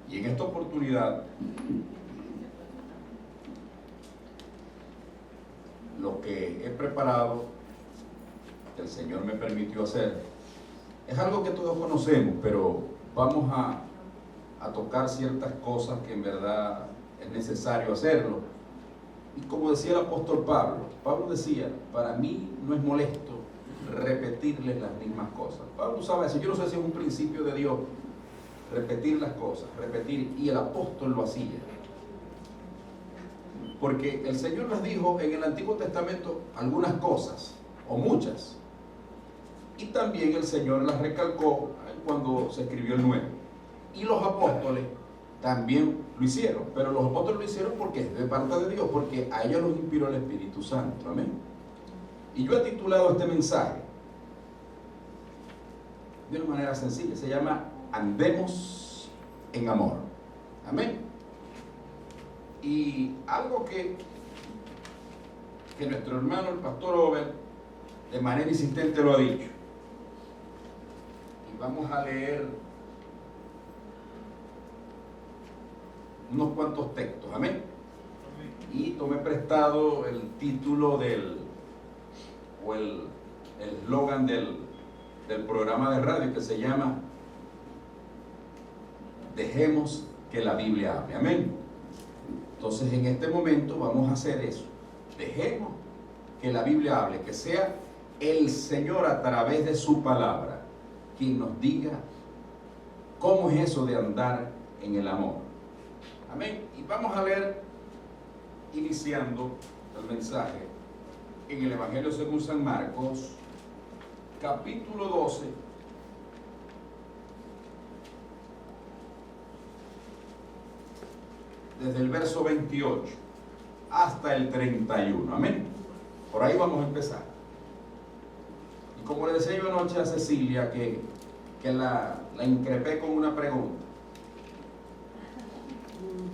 Y en esta oportunidad, lo que he preparado, que el Señor me permitió hacer, es algo que todos conocemos, pero vamos a tocar ciertas cosas que en verdad es necesario hacerlo. Y como decía el apóstol Pablo decía, para mí no es molesto repetirles las mismas cosas. Pablo usaba eso. Yo no sé si es un principio de Dios, repetir las cosas, repetir, y el apóstol lo hacía. Porque el Señor les dijo en el Antiguo Testamento algunas cosas, o muchas, y también el Señor las recalcó cuando se escribió el Nuevo. Y los apóstoles también lo hicieron, pero los apóstoles lo hicieron porque es de parte de Dios, porque a ellos los inspiró el Espíritu Santo. Amén. Y yo he titulado este mensaje de una manera sencilla, se llama Andemos en Amor. Amén. Y algo que nuestro hermano el pastor Over de manera insistente lo ha dicho, y vamos a leer unos cuantos textos. Amén. Y tomé prestado el título el eslogan del programa de radio, que se llama Dejemos que la Biblia hable. Amén. Entonces en este momento vamos a hacer eso. Dejemos que la Biblia hable, que sea el Señor a través de su palabra quien nos diga cómo es eso de andar en el amor. Amén. Y vamos a leer, iniciando el mensaje, en el Evangelio según San Marcos, capítulo 12, desde el verso 28 hasta el 31. Amén. Por ahí vamos a empezar. Y como le decía yo anoche a Cecilia, que la increpé con una pregunta.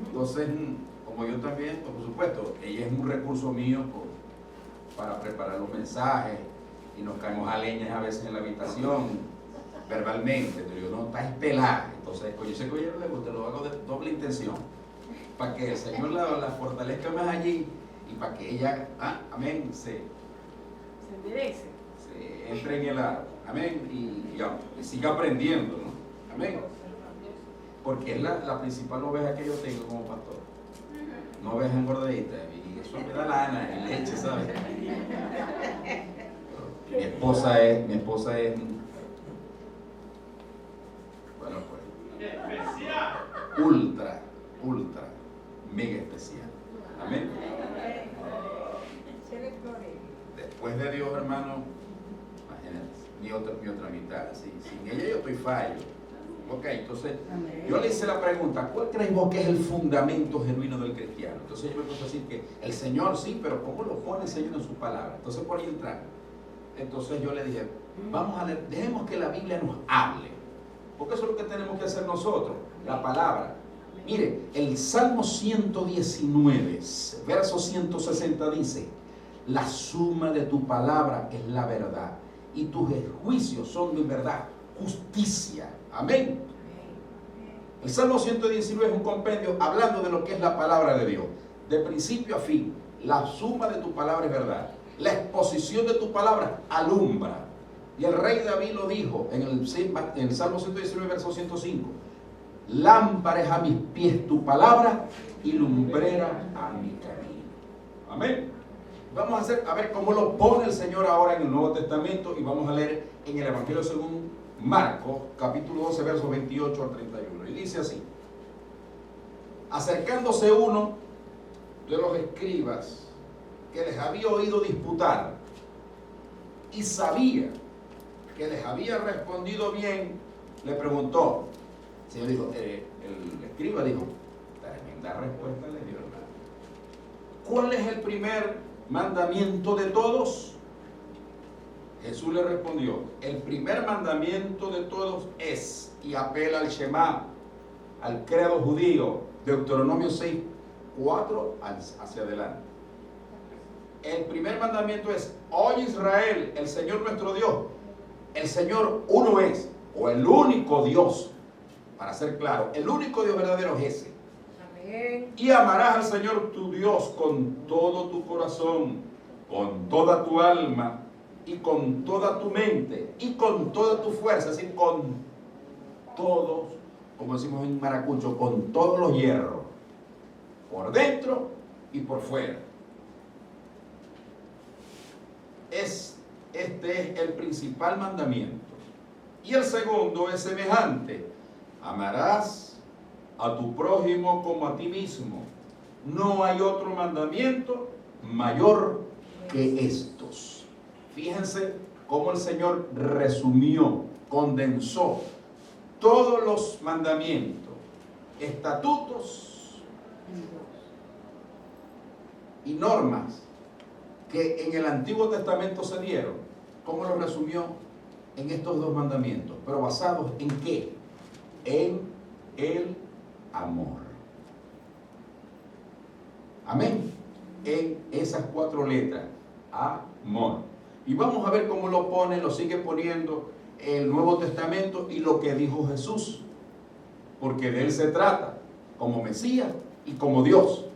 Entonces, como yo también, por supuesto, ella es un recurso mío para preparar los mensajes, y nos caemos a leñas a veces en la habitación, verbalmente, pero yo no, está pelada. Entonces, pues yo sé que a ella no le gusta, lo hago de doble intención, para que el Señor la fortalezca más allí, y para que ella, amén, se enderece, se entre en el aro, amén, y siga aprendiendo, ¿no? Amén. Porque es la principal oveja que yo tengo como pastor. Una oveja engordadita, y eso me da lana y leche, ¿sabes? Mi esposa es, bueno, pues, ultra, mega especial. Amén. Después de Dios, hermano, imagínate, mi otra mitad, sin ella yo estoy fallo. Ok, entonces yo le hice la pregunta, ¿cuál crees vos que es el fundamento genuino del cristiano? Entonces yo me puse a decir que el Señor sí, pero ¿cómo lo pone el Señor en su palabra? Entonces por ahí entrar. Entonces yo le dije, vamos a leer, dejemos que la Biblia nos hable, porque eso es lo que tenemos que hacer nosotros, la palabra. Mire, el Salmo 119, verso 160 dice, la suma de tu palabra es la verdad, y tus juicios son de verdad justicia. Amén. El Salmo 119 es un compendio hablando de lo que es la palabra de Dios, de principio a fin. La suma de tu palabra es verdad, la exposición de tu palabra alumbra. Y el rey David lo dijo en el Salmo 119, verso 105, lámpara es a mis pies tu palabra y lumbrera a mi camino. Amén. Vamos a ver cómo lo pone el Señor ahora en el Nuevo Testamento, y vamos a leer en el Evangelio según Marcos, capítulo 12, versos 28 al 31. Y dice así: acercándose uno de los escribas que les había oído disputar y sabía que les había respondido bien, le preguntó. El Señor dijo, el escriba dijo, tremenda respuesta le dio, hermano. ¿Cuál es el primer mandamiento de todos? Jesús le respondió, el primer mandamiento de todos es, y apela al Shema, al credo judío, Deuteronomio 6, 4 hacia adelante. El primer mandamiento es, oye Israel, el Señor nuestro Dios, el Señor uno es, o el único Dios. para ser claro, el único Dios verdadero es ese. Amén. Y amarás al Señor tu Dios con todo tu corazón, con toda tu alma y con toda tu mente y con toda tu fuerza, es decir, con todos, como decimos en maracucho, con todos los hierros, por dentro y por fuera. Este es el principal mandamiento. Y el segundo es semejante: amarás a tu prójimo como a ti mismo. No hay otro mandamiento mayor que estos. Fíjense cómo el Señor resumió, condensó todos los mandamientos, estatutos y normas que en el Antiguo Testamento se dieron. ¿Cómo lo resumió? En estos dos mandamientos, pero basados en ¿qué? En el amor. Amén. En esas 4 letras, amor. Y vamos a ver cómo lo pone, lo sigue poniendo el Nuevo Testamento y lo que dijo Jesús, porque de Él se trata como Mesías y como Dios,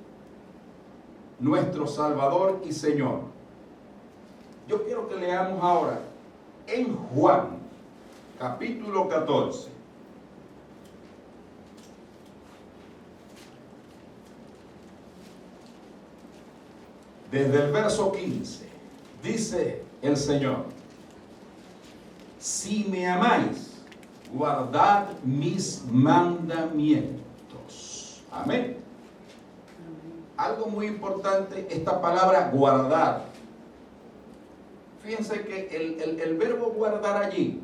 nuestro Salvador y Señor. Yo quiero que leamos ahora en Juan, capítulo 14. Desde el verso 15, dice el Señor: si me amáis, guardad mis mandamientos. Amén. Algo muy importante, esta palabra guardar. Fíjense que el verbo guardar allí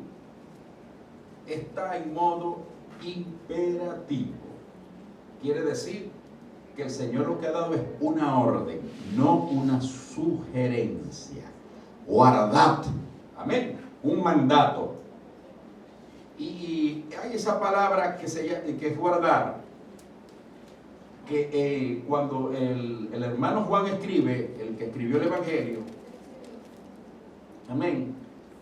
está en modo imperativo. Quiere decir que el Señor lo que ha dado es una orden, no una sugerencia. Guardad. Amén. Un mandato. Y hay esa palabra que es guardar, que cuando el hermano Juan escribe, el que escribió el Evangelio, amén,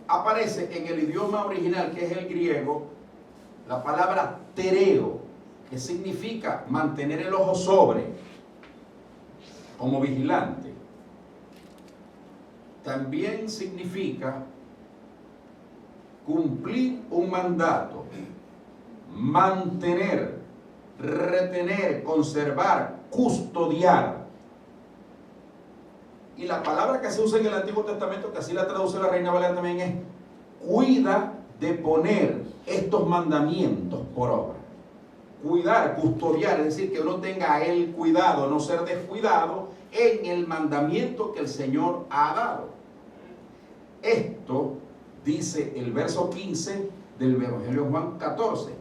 aparece en el idioma original, que es el griego, la palabra tereo, que significa mantener el ojo sobre, como vigilante. También significa cumplir un mandato, mantener, retener, conservar, custodiar. Y la palabra que se usa en el Antiguo Testamento, que así la traduce la Reina Valera también, es cuida de poner estos mandamientos por obra. Cuidar, custodiar, es decir, que uno tenga el cuidado, no ser descuidado en el mandamiento que el Señor ha dado. Esto dice el verso 15 del Evangelio de Juan 14.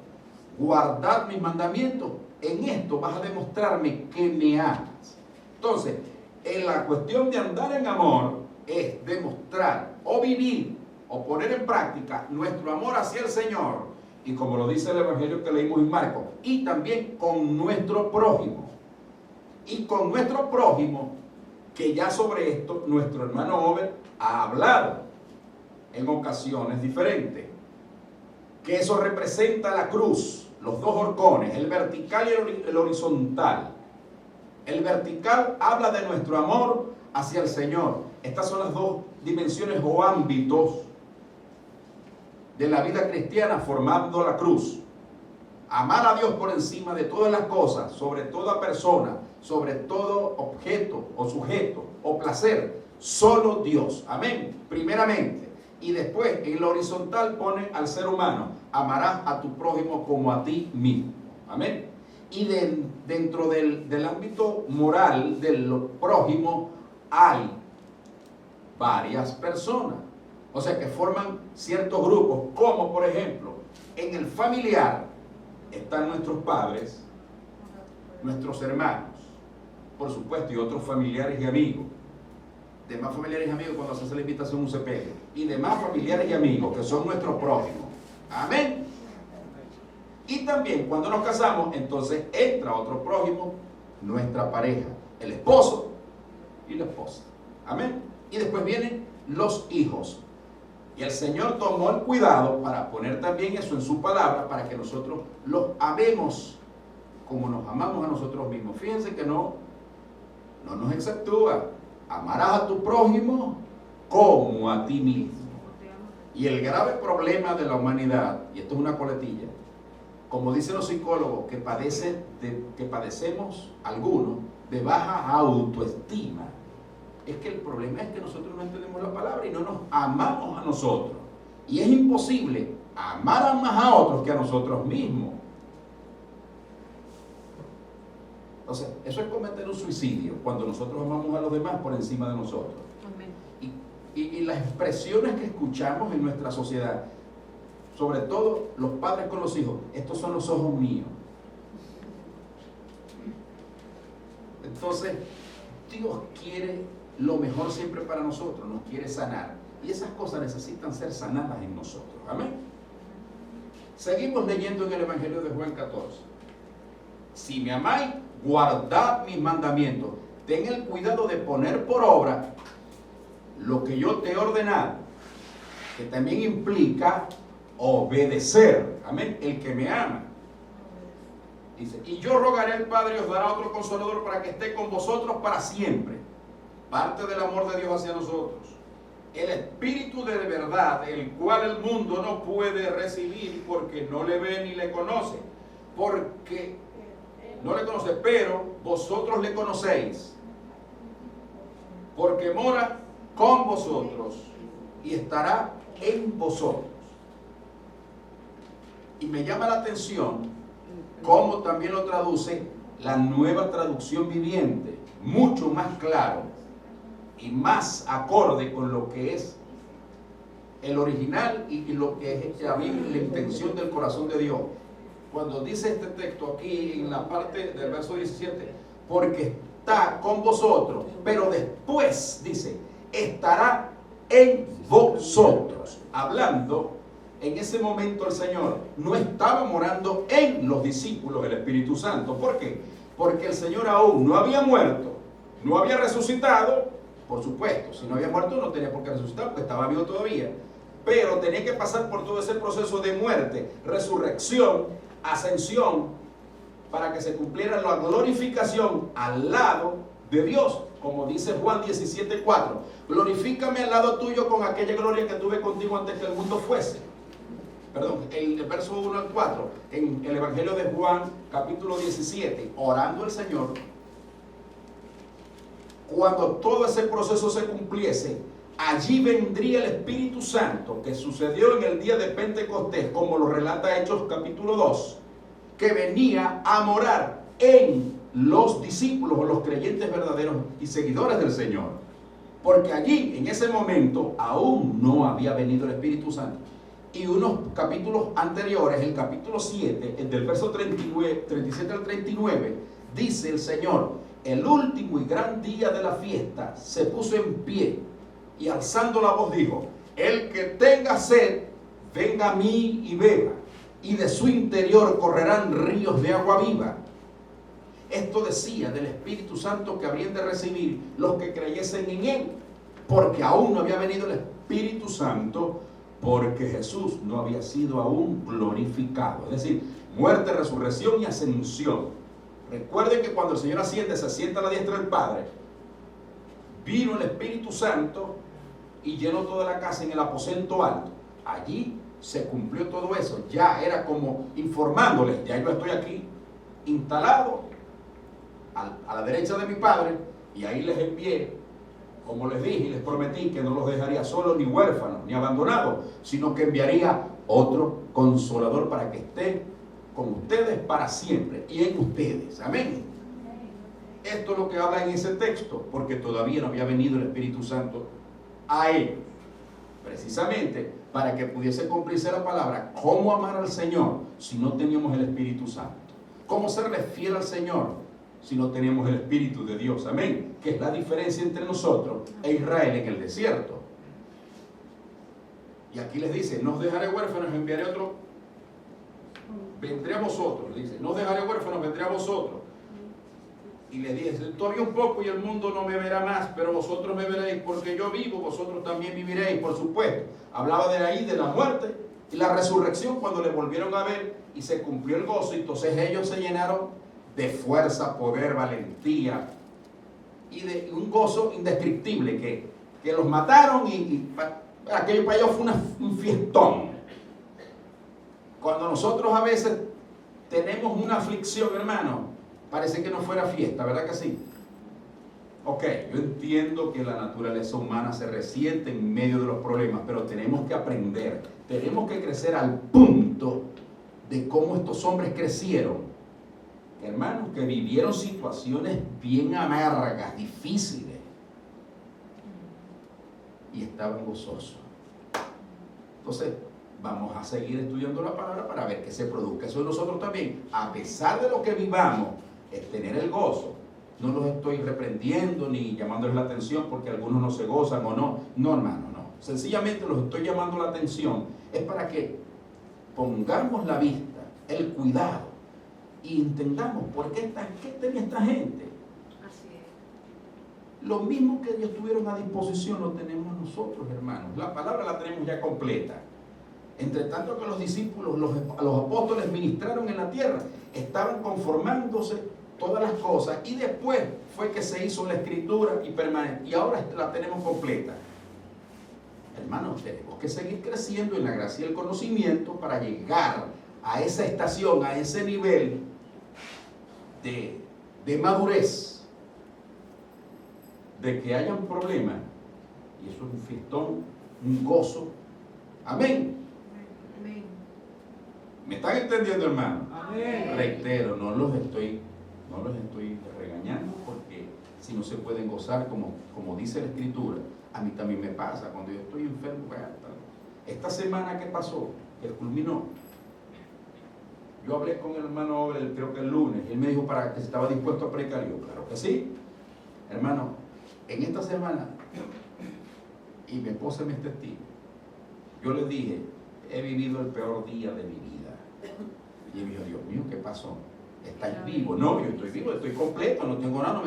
Guardad mis mandamientos, en esto vas a demostrarme que me amas. Entonces, en la cuestión de andar en amor es demostrar o vivir o poner en práctica nuestro amor hacia el Señor, y como lo dice el Evangelio que leímos en Marcos, y también con nuestro prójimo. Y con nuestro prójimo, que ya sobre esto nuestro hermano Over ha hablado en ocasiones diferentes, que eso representa la cruz, los dos horcones, el vertical y el horizontal. El vertical habla de nuestro amor hacia el Señor. Estas son las dos dimensiones o ámbitos de la vida cristiana formando la cruz. Amar a Dios por encima de todas las cosas, sobre toda persona, sobre todo objeto o sujeto o placer, solo Dios. Amén. Primeramente. Y después en la horizontal pone al ser humano: amarás a tu prójimo como a ti mismo. Amén. Y dentro del ámbito moral del prójimo hay varias personas, o sea, que forman ciertos grupos, como por ejemplo en el familiar están nuestros padres, nuestros hermanos, por supuesto, y otros familiares y amigos. Demás familiares y amigos cuando se hace la invitación un sepelio, y demás familiares y amigos que son nuestros prójimos. Amén. Y también cuando nos casamos, entonces entra otro prójimo, nuestra pareja, el esposo y la esposa. Amén. Y después vienen los hijos. Y el Señor tomó el cuidado para poner también eso en su palabra, para que nosotros los amemos como nos amamos a nosotros mismos. Fíjense que no nos exceptúa. Amarás a tu prójimo como a ti mismo. Y el grave problema de la humanidad, y esto es una coletilla, como dicen los psicólogos, que padecemos algunos de baja autoestima, es que el problema es que nosotros no entendemos la palabra y no nos amamos a nosotros. Y es imposible amar más a otros que a nosotros mismos. Entonces, eso es cometer un suicidio, cuando nosotros amamos a los demás por encima de nosotros. Amén. Y las expresiones que escuchamos en nuestra sociedad, sobre todo los padres con los hijos, estos son los ojos míos. Entonces, Dios quiere lo mejor siempre para nosotros, nos quiere sanar. Y esas cosas necesitan ser sanadas en nosotros. Amén. Seguimos leyendo en el Evangelio de Juan 14. Si me amáis, guardad mis mandamientos. Ten el cuidado de poner por obra lo que yo te he ordenado, que también implica obedecer. Amén. El que me ama. Dice, y yo rogaré al Padre y os dará otro consolador para que esté con vosotros para siempre. Parte del amor de Dios hacia nosotros. El Espíritu de verdad, el cual el mundo no puede recibir porque no le ve ni le conoce. Porque no le conoce, pero vosotros le conocéis. Porque mora con vosotros y estará en vosotros. Y me llama la atención cómo también lo traduce la Nueva Traducción Viviente, mucho más claro y más acorde con lo que es el original y lo que es la intención del corazón de Dios. Cuando dice este texto aquí en la parte del verso 17, porque está con vosotros, pero después dice, estará en vosotros. Hablando, en ese momento el Señor no estaba morando en los discípulos del Espíritu Santo. ¿Por qué? Porque el Señor aún no había muerto, no había resucitado. Por supuesto, si no había muerto no tenía por qué resucitar, porque estaba vivo todavía. Pero tenía que pasar por todo ese proceso de muerte, resurrección, ascensión, para que se cumpliera la glorificación al lado de Dios. Como dice Juan 17:4, glorifícame al lado tuyo con aquella gloria que tuve contigo antes que el mundo fuese. Perdón, el verso 1 al 4, en el Evangelio de Juan, capítulo 17, orando el Señor, cuando todo ese proceso se cumpliese, allí vendría el Espíritu Santo, que sucedió en el día de Pentecostés, como lo relata Hechos capítulo 2, que venía a morar en los discípulos o los creyentes verdaderos y seguidores del Señor. Porque allí, en ese momento, aún no había venido el Espíritu Santo. Y unos capítulos anteriores, el capítulo 7, el del verso 37 al 39, dice el Señor, el último y gran día de la fiesta se puso en pie y alzando la voz dijo, el que tenga sed, venga a mí y beba, y de su interior correrán ríos de agua viva. Esto decía del Espíritu Santo que habrían de recibir los que creyesen en Él, porque aún no había venido el Espíritu Santo, porque Jesús no había sido aún glorificado. Es decir, muerte, resurrección y ascensión. Recuerden que cuando el Señor asciende, se sienta a la diestra del Padre, vino el Espíritu Santo y llenó toda la casa en el aposento alto. Allí se cumplió todo eso. Ya era como informándoles, ya yo estoy aquí instalado a la derecha de mi Padre, y ahí les envié, como les dije y les prometí, que no los dejaría solos ni huérfanos ni abandonados, sino que enviaría otro consolador para que esté con ustedes para siempre y en ustedes. Amén. Esto es lo que habla en ese texto, porque todavía no había venido el Espíritu Santo a ellos, precisamente para que pudiese cumplirse la palabra. ¿Cómo amar al Señor si no teníamos el Espíritu Santo? ¿Cómo serle fiel al Señor si no tenemos el Espíritu de Dios? Amén. Que es la diferencia entre nosotros e Israel en el desierto. Y aquí les dice, no os dejaré huérfanos, enviaré otro, vendré a vosotros. Dice, no os dejaré huérfanos, vendré a vosotros. Y le dije, todavía un poco y el mundo no me verá más, pero vosotros me veréis, porque yo vivo, vosotros también viviréis. Por supuesto, hablaba de ahí, de la muerte y la resurrección cuando le volvieron a ver y se cumplió el gozo. Entonces ellos se llenaron de fuerza, poder, valentía y de un gozo indescriptible que los mataron y aquello para ellos fue un fiestón. Cuando nosotros a veces tenemos una aflicción, hermano, parece que no fuera fiesta, ¿verdad que sí? Ok, yo entiendo que la naturaleza humana se resiente en medio de los problemas, pero tenemos que aprender, tenemos que crecer al punto de cómo estos hombres crecieron. Hermanos, que vivieron situaciones bien amargas, difíciles, y estaban gozosos. Entonces, vamos a seguir estudiando la palabra para ver que se produzca eso en nosotros también. A pesar de lo que vivamos, es tener el gozo. No los estoy reprendiendo ni llamándoles la atención porque algunos no se gozan o no. No, hermano, no. Sencillamente los estoy llamando la atención. Es para que pongamos la vista, el cuidado y entendamos por qué tenía esta gente. Así es. Lo mismo que ellos tuvieron a disposición lo tenemos nosotros, hermanos. La palabra la tenemos ya completa. Entre tanto que los discípulos, los apóstoles ministraron en la tierra, estaban conformándose todas las cosas y después fue que se hizo la escritura y ahora la tenemos completa. Hermanos, tenemos que seguir creciendo en la gracia y el conocimiento para llegar a esa estación, a ese nivel de madurez, de que hayan problemas, y eso es un fiestón, un gozo. Amén. Amén. ¿Me están entendiendo, hermano? Amén. Reitero, no los estoy regañando porque si no se pueden gozar como dice la escritura, a mí también me pasa cuando yo estoy enfermo. Esta semana que pasó, que culminó, yo hablé con el hermano Obel, creo que el lunes, y él me dijo para que estaba dispuesto a predicar. Yo, claro que sí, hermano, en esta semana, y mi esposa me es testigo, yo le dije, he vivido el peor día de mi vida. Y él me dijo, Dios mío, ¿qué pasó? ¿Estáis vivo? No, yo estoy vivo, estoy completo, no tengo nada,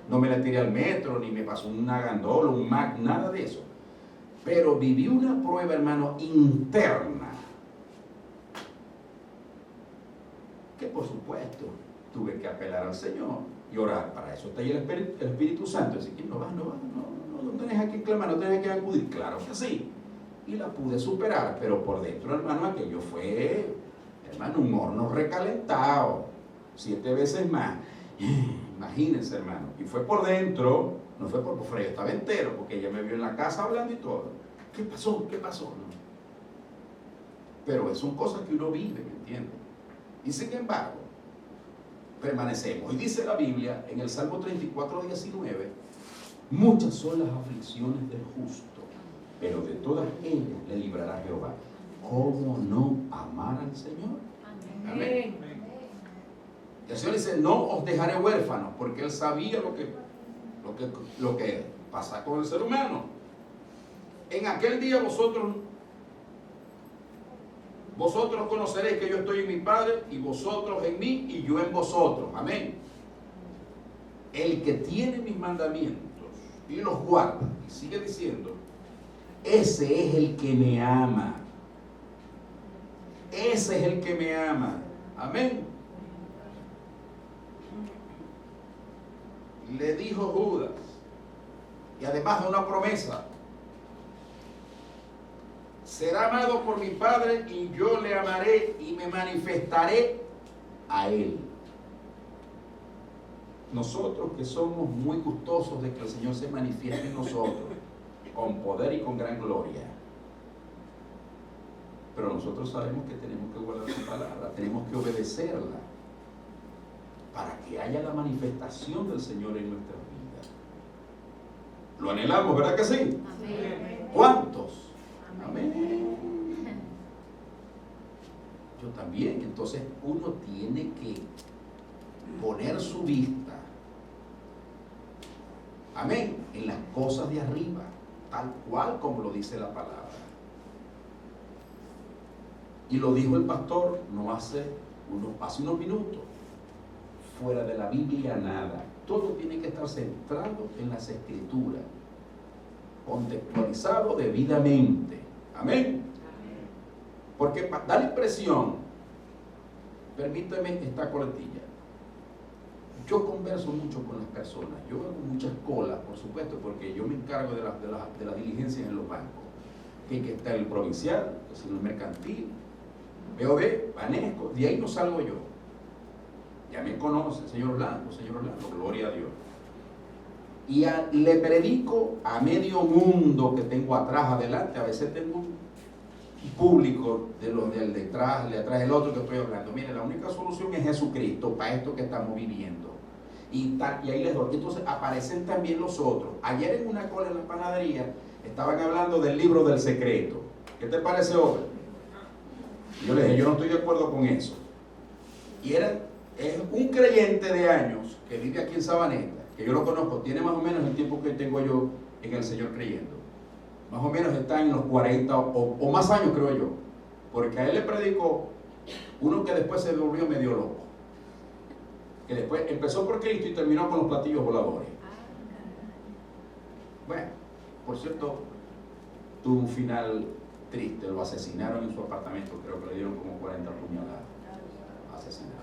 no me la tiré al metro, ni me pasó una gandola, un Mac, nada de eso. Pero viví una prueba, hermano, interna, que por supuesto tuve que apelar al Señor y orar. Para eso está ahí el Espíritu Santo. Así que no tenés a qué clamar, no tenés a qué acudir. Claro que sí. Y la pude superar, pero por dentro, hermano, aquello fue, hermano, un horno recalentado, 7 veces más. Imagínense, hermano. Y fue por dentro, no fue por fuera, yo estaba entero, porque ella me vio en la casa hablando y todo. ¿Qué pasó? ¿Qué pasó? No. Pero son cosas que uno vive, ¿me entiendes? Y sin embargo, permanecemos. Y dice la Biblia en el Salmo 34:19, muchas son las aflicciones del justo, pero de todas ellas le librará Jehová. ¿Cómo no amar al Señor? Amén. Y el Señor dice, no os dejaré huérfanos, porque Él sabía lo que pasa con el ser humano. En aquel día vosotros conoceréis que yo estoy en mi Padre, y vosotros en mí, y yo en vosotros. Amén. El que tiene mis mandamientos y los guarda, y sigue diciendo, ese es el que me ama. Ese es el que me ama. Amén. Le dijo Judas, y además de una promesa, será amado por mi Padre y yo le amaré y me manifestaré a Él. Nosotros que somos muy gustosos de que el Señor se manifieste en nosotros con poder y con gran gloria, pero nosotros sabemos que tenemos que guardar su palabra, tenemos que obedecerla para que haya la manifestación del Señor en nuestras vidas. Lo anhelamos, ¿verdad que sí? Amén. ¿Cuántos? Amén. Yo también. Entonces uno tiene que poner su vista, amén, en las cosas de arriba, tal cual como lo dice la palabra. Y lo dijo el pastor no hace unos minutos. fuera de la Biblia nada. Todo tiene que estar centrado en las Escrituras, contextualizado debidamente. Amén. Porque da la impresión, permíteme esta coletilla, yo converso mucho con las personas, yo hago muchas colas, por supuesto, porque yo me encargo de las diligencias en los bancos, que está el provincial, el mercantil, BOD, Banesco, de ahí no salgo yo. Ya me conoce, señor Orlando, gloria a Dios. Y le predico a medio mundo que tengo atrás, adelante, a veces tengo un público de los del detrás, de atrás del otro que estoy hablando. Mire, la única solución es Jesucristo para esto que estamos viviendo. Y ahí les doy. Entonces aparecen también los otros. Ayer en una cola en la panadería estaban hablando del libro del secreto. ¿Qué te parece hoy? Yo les dije, yo no estoy de acuerdo con eso. Y es un creyente de años que vive aquí en Sabaneta, que yo lo conozco, tiene más o menos el tiempo que tengo yo en el Señor creyendo. Más o menos está en los 40 o más años, creo yo. Porque a él le predicó uno que después se volvió medio loco. Que después empezó por Cristo y terminó con los platillos voladores. Bueno, por cierto, tuvo un final triste. Lo asesinaron en su apartamento. Creo que le dieron como 40 puñaladas. Asesinado.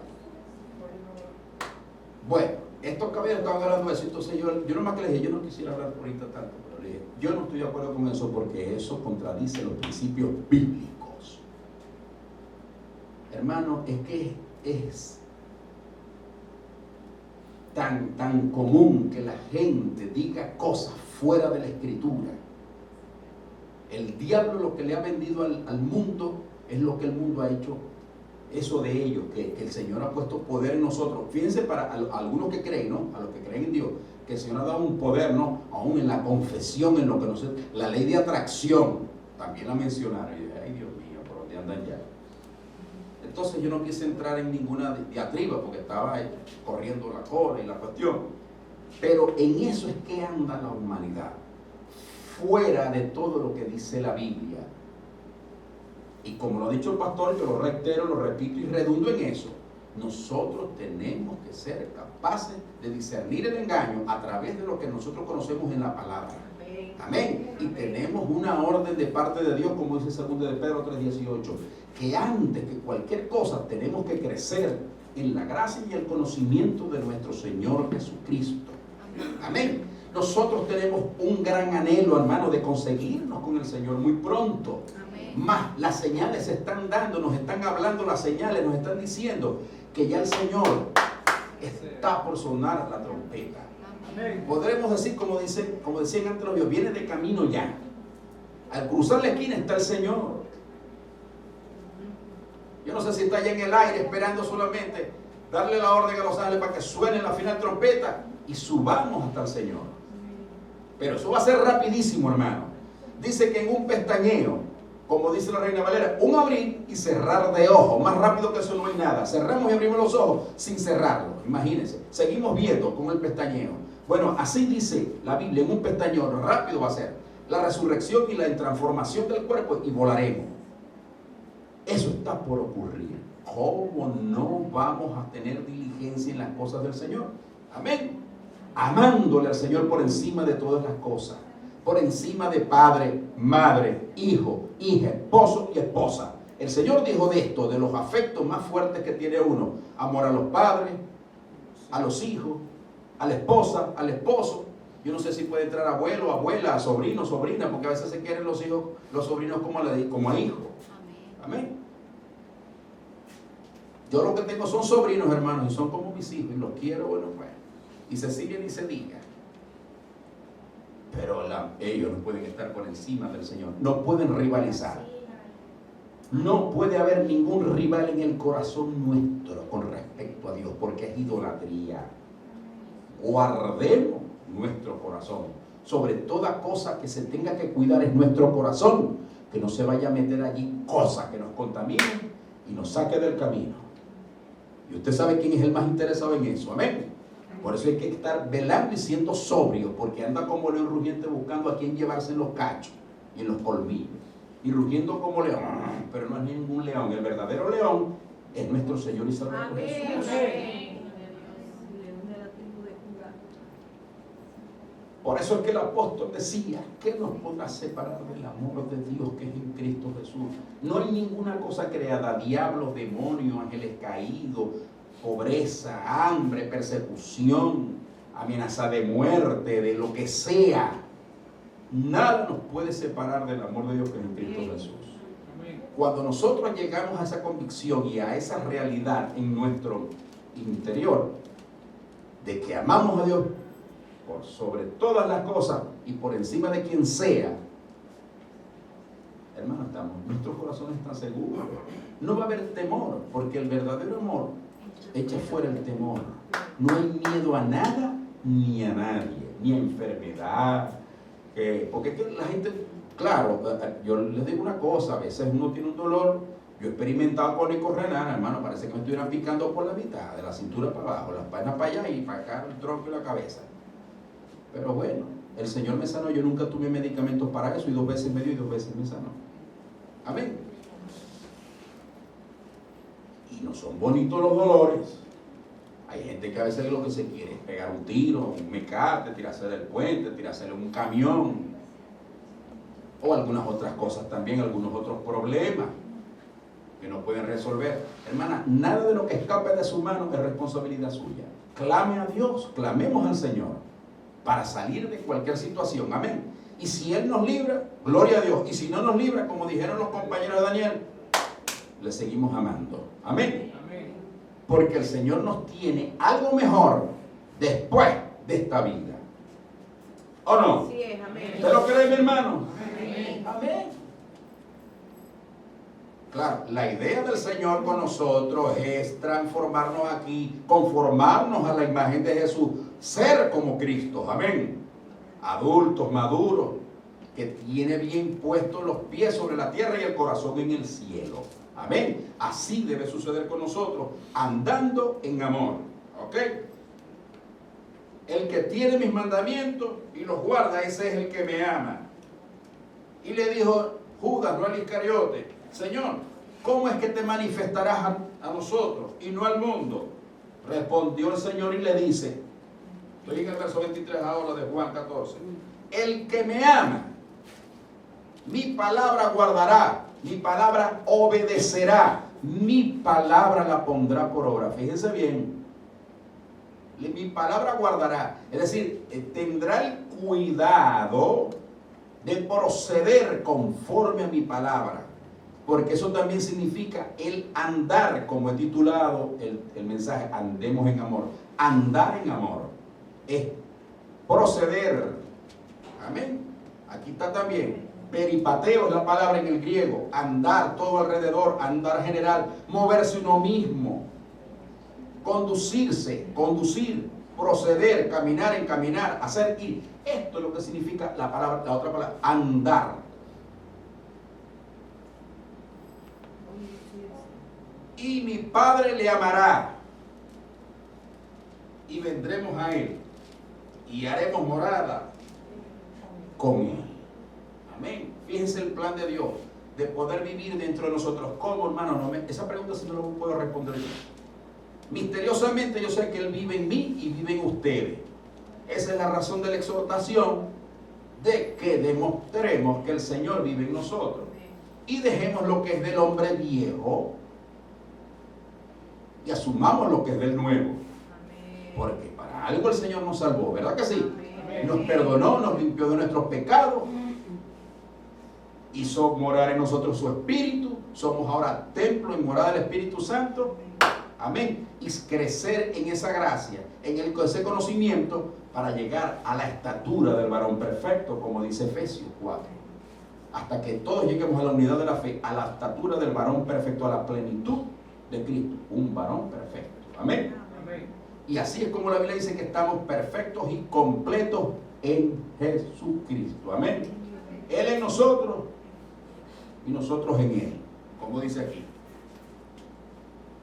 Bueno, estos caballeros estaban hablando de eso. Entonces yo nomás que les dije, yo no quisiera hablar ahorita tanto, pero le dije, yo no estoy de acuerdo con eso porque eso contradice los principios bíblicos. Hermano, es que es tan común que la gente diga cosas fuera de la Escritura. El diablo lo que le ha vendido al mundo es lo que el mundo ha hecho, eso de ellos, que el Señor ha puesto poder en nosotros. Fíjense, para algunos que creen, ¿no? A los que creen en Dios, que el Señor ha dado un poder, ¿no? Aún en la confesión, en lo que nosotros, la ley de atracción, también la mencionaron. Y dije, ay Dios mío, ¿por dónde andan ya? Entonces yo no quise entrar en ninguna diatriba porque estaba ahí corriendo la cola y la cuestión. Pero en eso es que anda la humanidad, fuera de todo lo que dice la Biblia. Y como lo ha dicho el pastor, yo lo reitero, lo repito y redundo en eso. Nosotros tenemos que ser capaces de discernir el engaño a través de lo que nosotros conocemos en la palabra. Amén. Y tenemos una orden de parte de Dios, como dice 2 de Pedro 3:18, que antes que cualquier cosa tenemos que crecer en la gracia y el conocimiento de nuestro Señor Jesucristo. Amén. Nosotros tenemos un gran anhelo, hermano, de conseguirnos con el Señor muy pronto. Más las señales se están dando, nos están hablando las señales, nos están diciendo que ya el Señor está por sonar la trompeta. Podremos decir, como decían antes los dios, viene de camino ya. Al cruzar la esquina está el Señor. Yo no sé si está allá en el aire esperando solamente darle la orden a los ángeles para que suene la final trompeta y subamos hasta el Señor. Pero eso va a ser rapidísimo, hermano. Dice que en un pestañeo, como dice la Reina Valera, un abrir y cerrar de ojos. Más rápido que eso no hay nada. Cerramos y abrimos los ojos sin cerrarlos. Imagínense. Seguimos viendo con el pestañeo. Bueno, así dice la Biblia. En un pestañeo rápido va a ser la resurrección y la transformación del cuerpo y volaremos. Eso está por ocurrir. ¿Cómo no vamos a tener diligencia en las cosas del Señor? Amén. Amándole al Señor por encima de todas las cosas. Por encima de padre, madre, hijo, hija, esposo y esposa. El Señor dijo de esto, de los afectos más fuertes que tiene uno: amor a los padres, a los hijos, a la esposa, al esposo. Yo no sé si puede entrar abuelo, abuela, sobrino, sobrina, porque a veces se quieren los hijos, los sobrinos como a hijos. Amén. Yo lo que tengo son sobrinos, hermanos, y son como mis hijos, y los quiero, bueno, pues. Y Cecilia ni se diga. Pero ellos no pueden estar por encima del Señor. No pueden rivalizar. No puede haber ningún rival en el corazón nuestro con respecto a Dios, porque es idolatría. Guardemos nuestro corazón. Sobre toda cosa que se tenga que cuidar es nuestro corazón. Que no se vaya a meter allí cosas que nos contaminen y nos saque del camino. Y usted sabe quién es el más interesado en eso. Amén. Por eso hay que estar velando y siendo sobrio, porque anda como león rugiente buscando a quien llevarse en los cachos y en los colmillos. Y rugiendo como león, pero no es ningún león. El verdadero león es nuestro Señor y Salvador Jesús. Por eso es que el apóstol decía, ¿qué nos podrá separar del amor de Dios que es en Cristo Jesús? No hay ninguna cosa creada, diablos, demonios, ángeles caídos, pobreza, hambre, persecución, amenaza de muerte, de lo que sea. Nada nos puede separar del amor de Dios que es en Cristo Jesús. Cuando nosotros llegamos a esa convicción y a esa realidad en nuestro interior, de que amamos a Dios por sobre todas las cosas y por encima de quien sea, hermano, nuestros corazones están seguros. No va a haber temor, porque el verdadero amor echa fuera el temor. No hay miedo a nada ni a nadie, ni a enfermedad. Porque la gente, claro, yo les digo una cosa, a veces uno tiene un dolor. Yo he experimentado cólico renal, hermano, parece que me estuvieran picando por la mitad, de la cintura para abajo, las piernas para allá y para acá, el tronco y la cabeza. Pero bueno, el Señor me sanó, yo nunca tuve medicamentos para eso y 2 veces me dio y 2 veces me sanó. Amén. Y no son bonitos los dolores. Hay gente que a veces lo que se quiere es pegar un tiro, un mecate, tirarse del puente, tirarse de un camión. O algunas otras cosas también, algunos otros problemas que no pueden resolver. Hermana, nada de lo que escape de su mano es responsabilidad suya. Clame a Dios, clamemos al Señor para salir de cualquier situación. Amén. Y si Él nos libra, gloria a Dios. Y si no nos libra, como dijeron los compañeros de Daniel, le seguimos amando. Amén. Porque el Señor nos tiene algo mejor después de esta vida. ¿O no? Así es, amén. ¿Usted lo cree, mi hermano? Amén. Amén. Claro, la idea del Señor con nosotros es transformarnos aquí, conformarnos a la imagen de Jesús, ser como Cristo, amén. Adultos, maduros, que tiene bien puestos los pies sobre la tierra y el corazón en el cielo, amén. Así debe suceder con nosotros, andando en amor, ¿ok? El que tiene mis mandamientos y los guarda, ese es el que me ama. Y le dijo Judas, no al Iscariote, Señor, ¿cómo es que te manifestarás a nosotros y no al mundo? Respondió el Señor y le dice, estoy en el verso 23 ahora de Juan 14, el que me ama, mi palabra guardará, mi palabra obedecerá, mi palabra la pondrá por obra. Fíjense bien, mi palabra guardará, es decir, tendrá el cuidado de proceder conforme a mi palabra. Porque eso también significa el andar, como he titulado el mensaje, andemos en amor. Andar en amor es proceder. Amén. Aquí está también. Peripateo es la palabra en el griego. Andar todo alrededor, andar general, moverse uno mismo. Conducirse, conducir, proceder, caminar, encaminar, hacer, ir. Esto es lo que significa la otra palabra, andar. Y mi Padre le amará, y vendremos a Él, y haremos morada con Él. Amén. Fíjense el plan de Dios, de poder vivir dentro de nosotros. ¿Cómo, hermano? Esa pregunta sí no la puedo responder yo. Misteriosamente yo sé que Él vive en mí y vive en ustedes. Esa es la razón de la exhortación, de que demostremos que el Señor vive en nosotros. Y dejemos lo que es del hombre viejo, y asumamos lo que es del nuevo. Porque para algo el Señor nos salvó, ¿verdad que sí? Nos perdonó, nos limpió de nuestros pecados, hizo morar en nosotros su Espíritu. Somos ahora templo y morada del Espíritu Santo. Amén. Y crecer en esa gracia, en ese conocimiento, para llegar a la estatura del varón perfecto, como dice Efesios 4. Hasta que todos lleguemos a la unidad de la fe, a la estatura del varón perfecto, a la plenitud de Cristo, un varón perfecto. Amén. Amén. Y así es como la Biblia dice que estamos perfectos y completos en Jesucristo. Amén. Él en nosotros y nosotros en Él, como dice aquí.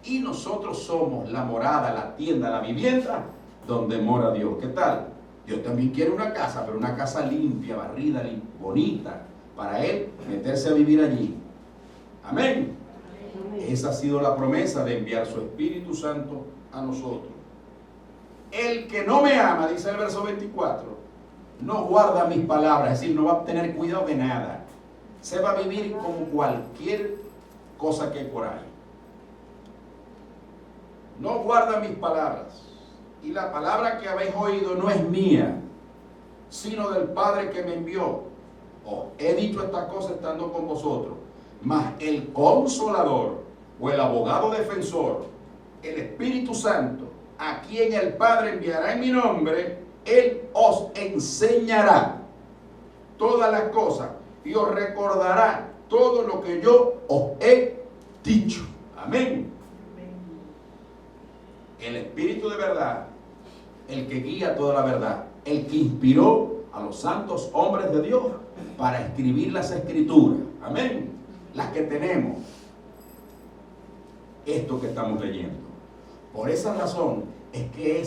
Y nosotros somos la morada, la tienda, la vivienda donde mora Dios. ¿Qué tal? Dios también quiere una casa, pero una casa limpia, barrida, bonita, para Él meterse a vivir allí. Amén. Esa ha sido la promesa de enviar su Espíritu Santo a nosotros. El que no me ama, dice el verso 24, no guarda mis palabras, es decir, no va a tener cuidado de nada, se va a vivir como cualquier cosa que hay por ahí. No guarda mis palabras, y la palabra que habéis oído no es mía, sino del Padre que me envió. Os he dicho estas cosas estando con vosotros, mas el Consolador o el abogado defensor, el Espíritu Santo, a quien el Padre enviará en mi nombre, Él os enseñará todas las cosas y os recordará todo lo que yo os he dicho. Amén. El Espíritu de verdad, el que guía toda la verdad, el que inspiró a los santos hombres de Dios para escribir las Escrituras. Amén. Las que tenemos. Esto que estamos leyendo. Por esa razón es que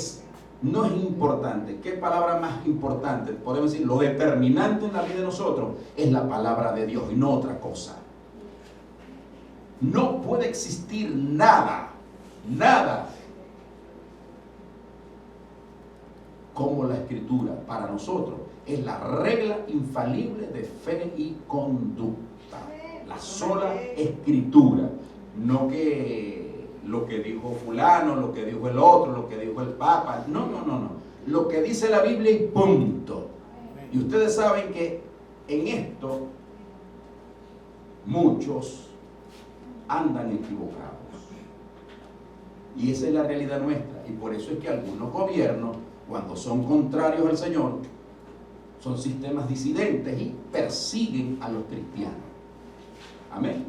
no es importante. ¿Qué palabra más importante? Podemos decir, lo determinante en la vida de nosotros es la palabra de Dios y no otra cosa. No puede existir nada como la Escritura para nosotros es la regla infalible de fe y conducta. La sola Escritura, no que lo que dijo fulano, lo que dijo el otro, lo que dijo el Papa, no. Lo que dice la Biblia y punto. Y ustedes saben que en esto muchos andan equivocados. Y esa es la realidad nuestra. Y por eso es que algunos gobiernos, cuando son contrarios al Señor, son sistemas disidentes y persiguen a los cristianos. Amén.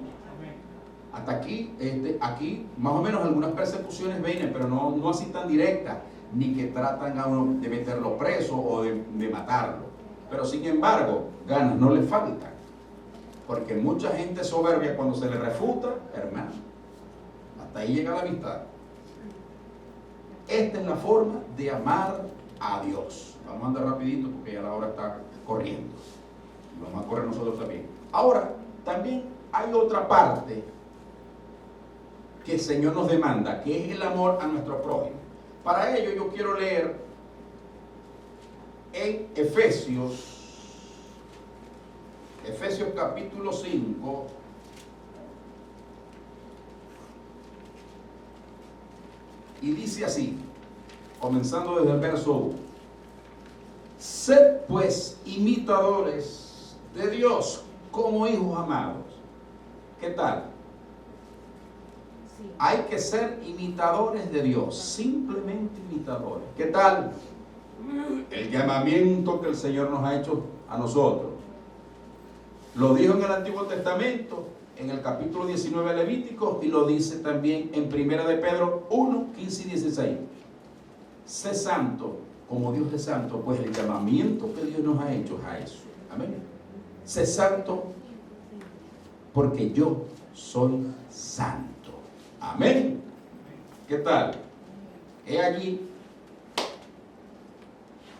Hasta aquí, aquí más o menos algunas persecuciones vienen, pero no así tan directas, ni que tratan a uno de meterlo preso o de matarlo. Pero sin embargo, ganas no le faltan. Porque mucha gente soberbia, cuando se le refuta, hermano, hasta ahí llega la amistad. Esta es la forma de amar a Dios. Vamos a andar rapidito porque ya la hora está corriendo. Y vamos a correr nosotros también. Ahora, también hay otra parte que el Señor nos demanda, que es el amor a nuestro prójimo. Para ello yo quiero leer en Efesios capítulo 5, y dice así, comenzando desde el verso 1: Sed pues imitadores de Dios como hijos amados. ¿Qué tal? Sí. Hay que ser imitadores de Dios, simplemente imitadores. ¿Qué tal? El llamamiento que el Señor nos ha hecho a nosotros. Lo dijo en el Antiguo Testamento, en el capítulo 19 de Levítico, y lo dice también en 1 de Pedro 1, 15 y 16. Sé santo como Dios es santo, pues el llamamiento que Dios nos ha hecho es a eso. Amén. Sé santo porque yo soy santo. Amén. ¿Qué tal? He allí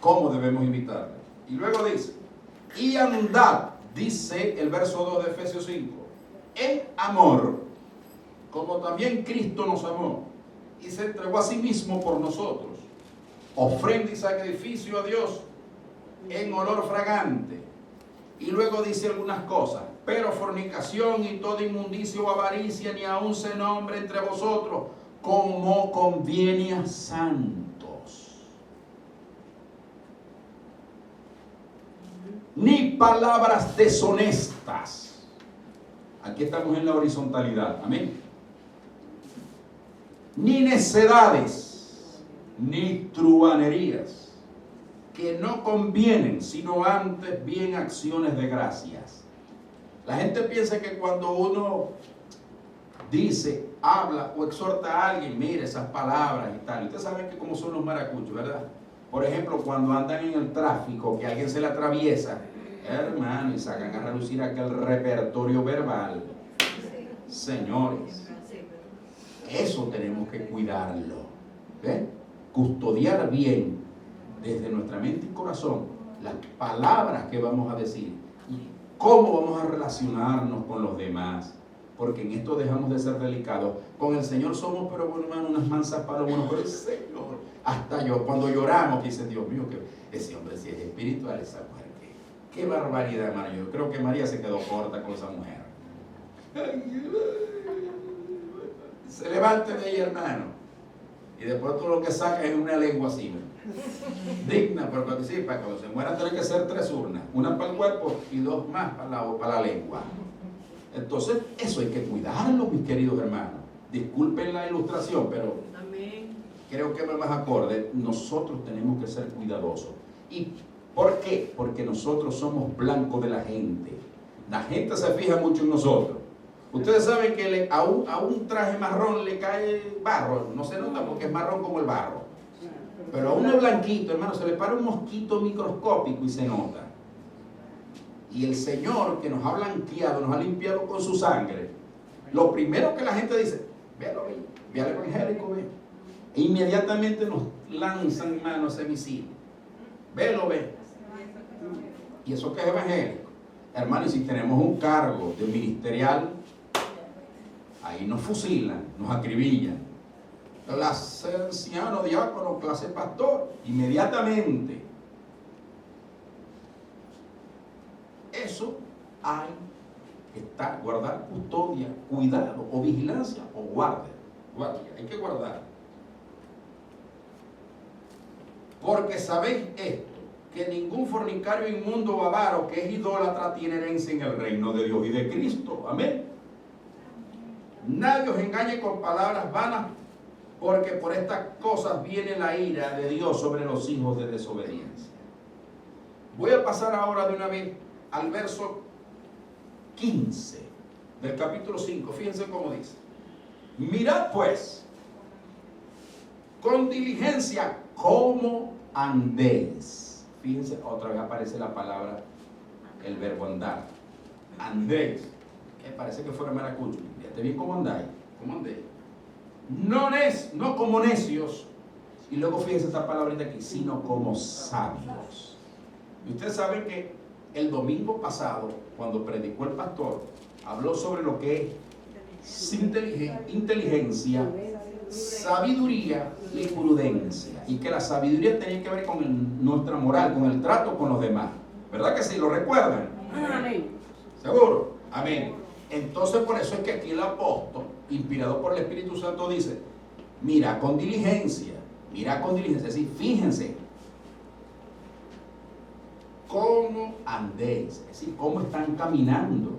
cómo debemos imitarle. Y luego dice, y andad, dice el verso 2 de Efesios 5, en amor, como también Cristo nos amó y se entregó a sí mismo por nosotros, ofrenda y sacrificio a Dios en olor fragante. Y luego dice algunas cosas, pero fornicación y toda inmundicia o avaricia ni aun se nombre entre vosotros, como conviene a santos. Ni palabras deshonestas. Aquí estamos en la horizontalidad, amén. Ni necedades, ni truhanerías, que no convienen, sino antes bien acciones de gracias. La gente piensa que cuando uno dice, habla o exhorta a alguien, mire esas palabras y tal. Ustedes saben que como son los maracuchos, ¿verdad? Por ejemplo, cuando andan en el tráfico, que alguien se le atraviesa, hermano, y sacan a relucir aquel repertorio verbal. Señores, eso tenemos que cuidarlo, ¿ven? Custodiar bien desde nuestra mente y corazón las palabras que vamos a decir y cómo vamos a relacionarnos con los demás, porque en esto dejamos de ser delicados. Con el Señor somos, pero bueno, hermano, unas mansas palomas, pero el Señor, hasta yo, cuando lloramos, dice Dios mío, que ese hombre sí es espiritual, esa mujer. Qué barbaridad, hermano. Yo creo que María se quedó corta con esa mujer. Se levante de ahí, hermano. Y después todo lo que saca es una lengua así, ¿no? Digna, pero cuando se muera tiene que ser 3 urnas. Una para el cuerpo y 2 más para la lengua. Entonces, eso hay que cuidarlo, mis queridos hermanos. Disculpen la ilustración, pero Amén. creo que es más acorde. Nosotros tenemos que ser cuidadosos. ¿Y por qué? Porque nosotros somos blancos de la gente. La gente se fija mucho en nosotros. Ustedes saben que a un traje marrón le cae barro. No se nota porque es marrón como el barro. Pero a uno blanquito, hermano, se le para un mosquito microscópico y se nota. Y el Señor que nos ha blanqueado, nos ha limpiado con su sangre, lo primero que la gente dice, véalo, ve al evangélico, ve. E inmediatamente nos lanzan, hermano, ese misil. Vélo, ve. Y eso que es evangélico. Hermano, y si tenemos un cargo de ministerial, ahí nos fusilan, nos acribillan. Clase anciano, diácono, clase pastor, inmediatamente. Eso hay que guardar custodia, cuidado, o vigilancia, o guardia. Hay que guardar. Porque sabéis esto, que ningún fornicario inmundo o avaro que es idólatra tiene herencia en el reino de Dios y de Cristo. Amén. Nadie os engañe con palabras vanas, porque por estas cosas viene la ira de Dios sobre los hijos de desobediencia. Voy a pasar ahora de una vez al verso 15 del capítulo 5. Fíjense cómo dice. Mirad pues con diligencia cómo andéis. Fíjense, otra vez aparece la palabra, el verbo andar. Andéis. Que parece que fuera maracucho. Fíjate bien cómo andáis. ¿Cómo andéis? No como necios, y luego fíjense esta palabrita aquí, sino como sabios. Y ustedes saben que el domingo pasado, cuando predicó el pastor, habló sobre lo que es inteligencia, sabiduría y prudencia, y que la sabiduría tenía que ver con nuestra moral, con el trato con los demás. ¿Verdad que sí? ¿Lo recuerdan? Amén. ¿Seguro? Amén. Entonces por eso es que aquí el apóstol, inspirado por el Espíritu Santo, dice, mira con diligencia, es decir, fíjense cómo andéis, es decir, cómo están caminando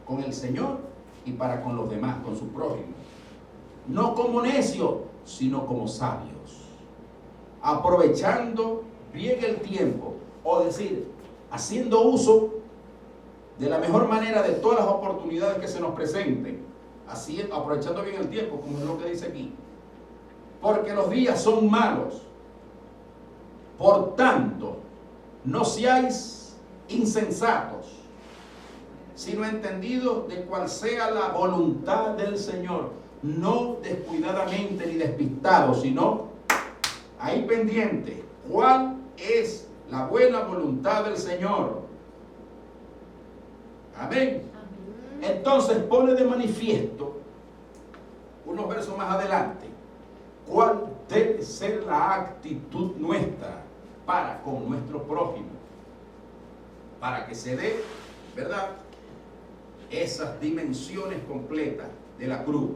con el Señor y para con los demás, con su prójimo. No como necios, sino como sabios, aprovechando bien el tiempo, o decir, haciendo uso de la mejor manera de todas las oportunidades que se nos presenten, así aprovechando bien el tiempo, como es lo que dice aquí, porque los días son malos. Por tanto, no seáis insensatos, sino entendidos de cuál sea la voluntad del Señor, no descuidadamente ni despistados, sino ahí pendiente, cuál es la buena voluntad del Señor. Amén. Entonces pone de manifiesto, unos versos más adelante, cuál debe ser la actitud nuestra para con nuestro prójimo, para que se dé, ¿verdad?, esas dimensiones completas de la cruz,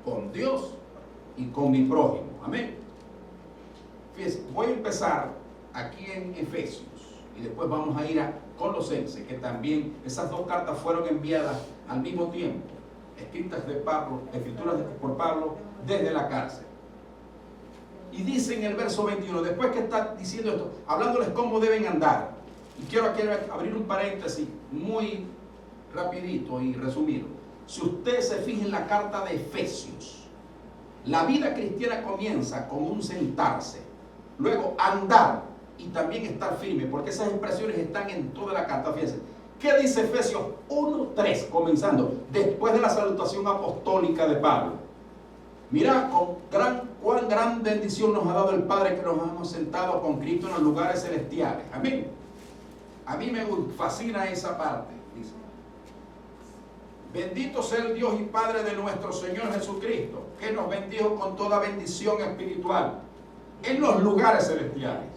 con Dios y con mi prójimo. Amén. Fíjense, voy a empezar aquí en Efesios y después vamos a ir a Colosenses, que también esas 2 cartas fueron enviadas al mismo tiempo, escritas por Pablo desde la cárcel. Y dice en el verso 21, después que está diciendo esto, hablándoles cómo deben andar, y quiero abrir un paréntesis muy rapidito y resumido. Si usted se fija en la carta de Efesios, la vida cristiana comienza con un sentarse, luego andar y también estar firme, porque esas expresiones están en toda la carta. Fíjense, ¿qué dice Efesios 1:3? Comenzando, después de la salutación apostólica de Pablo. Mira cuán gran bendición nos ha dado el Padre, que nos hemos sentado con Cristo en los lugares celestiales. Amén. A mí me fascina esa parte. Dice, bendito sea el Dios y Padre de nuestro Señor Jesucristo, que nos bendijo con toda bendición espiritual en los lugares celestiales,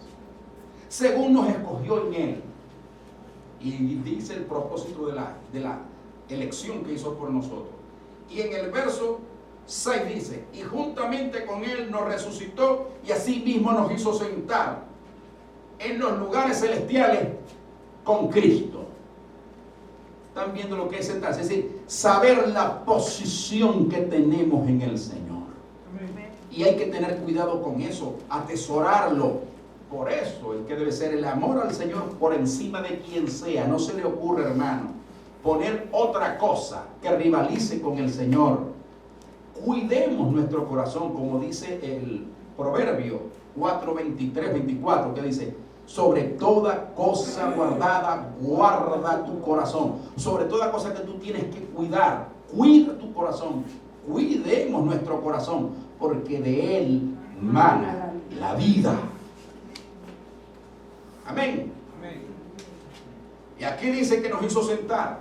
según nos escogió en Él. Y dice el propósito de la elección que hizo por nosotros. Y en el verso 6 dice, y juntamente con Él nos resucitó y así mismo nos hizo sentar en los lugares celestiales con Cristo. Están viendo lo que es sentarse, es decir, saber la posición que tenemos en el Señor. Y hay que tener cuidado con eso, atesorarlo. Por eso el que debe ser el amor al Señor por encima de quien sea. No se le ocurre, hermano, poner otra cosa que rivalice con el Señor. Cuidemos nuestro corazón, como dice el Proverbio 4:23-24, que dice, sobre toda cosa guardada, guarda tu corazón. Sobre toda cosa que tú tienes que cuidar, cuida tu corazón. Cuidemos nuestro corazón, porque de él mana la vida. Amén. Amén. Y aquí dice que nos hizo sentar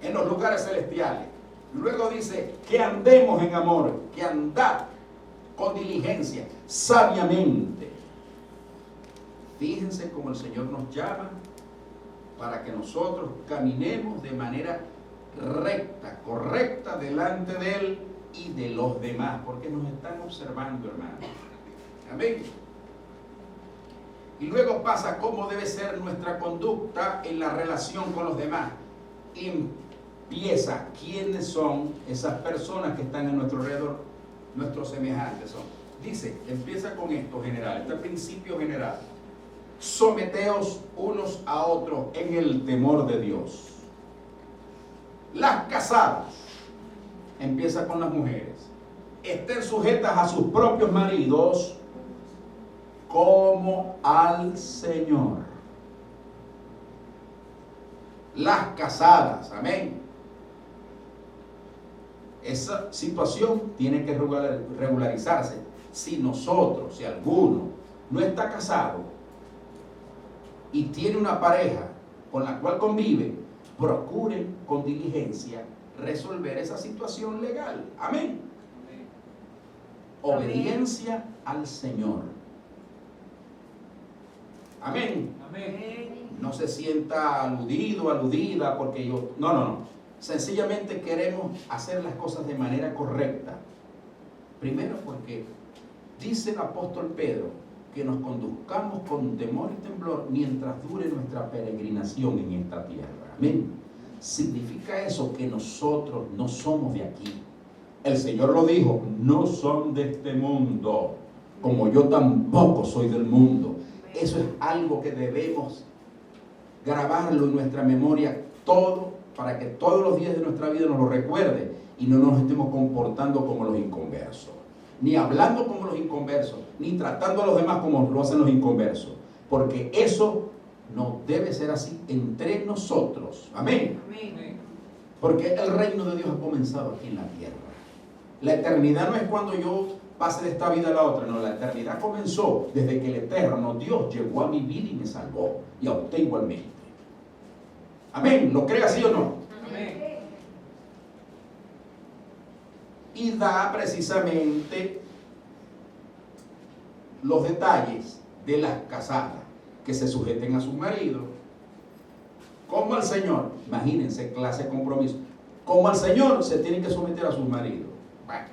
en los lugares celestiales. Luego dice que andemos en amor, que andad con diligencia, sabiamente. Fíjense cómo el Señor nos llama para que nosotros caminemos de manera recta, correcta delante de Él y de los demás, porque nos están observando, hermanos. Amén. Y luego pasa cómo debe ser nuestra conducta en la relación con los demás. Empieza quiénes son esas personas que están en nuestro alrededor, nuestros semejantes son. Dice, empieza con esto general, este principio general. Someteos unos a otros en el temor de Dios. Las casadas, empieza con las mujeres, estén sujetas a sus propios maridos como al Señor. Las casadas, amén. Esa situación tiene que regularizarse. Si nosotros, si alguno no está casado y tiene una pareja con la cual convive, procuren con diligencia resolver esa situación legal. Amén. Obediencia al Señor. Amén. Amén. No se sienta aludido, aludida, porque yo... No. Sencillamente queremos hacer las cosas de manera correcta. Primero porque dice el apóstol Pedro que nos conduzcamos con temor y temblor mientras dure nuestra peregrinación en esta tierra. Amén. Significa eso que nosotros no somos de aquí. El Señor lo dijo, no son de este mundo, como yo tampoco soy del mundo. Eso es algo que debemos grabarlo en nuestra memoria todo, para que todos los días de nuestra vida nos lo recuerde y no nos estemos comportando como los inconversos, ni hablando como los inconversos, ni tratando a los demás como lo hacen los inconversos, porque eso no debe ser así entre nosotros. Amén. Amén. Porque el reino de Dios ha comenzado aquí en la tierra. La eternidad no es cuando yo pase de esta vida a la otra, no, la eternidad comenzó desde que el eterno Dios llegó a mi vida y me salvó, y a usted igualmente. Amén, ¿lo cree así o no? Amén. Y da precisamente los detalles de las casadas que se sujeten a sus maridos, como al Señor. Imagínense, clase de compromiso. Como al Señor se tienen que someter a sus maridos. Bueno,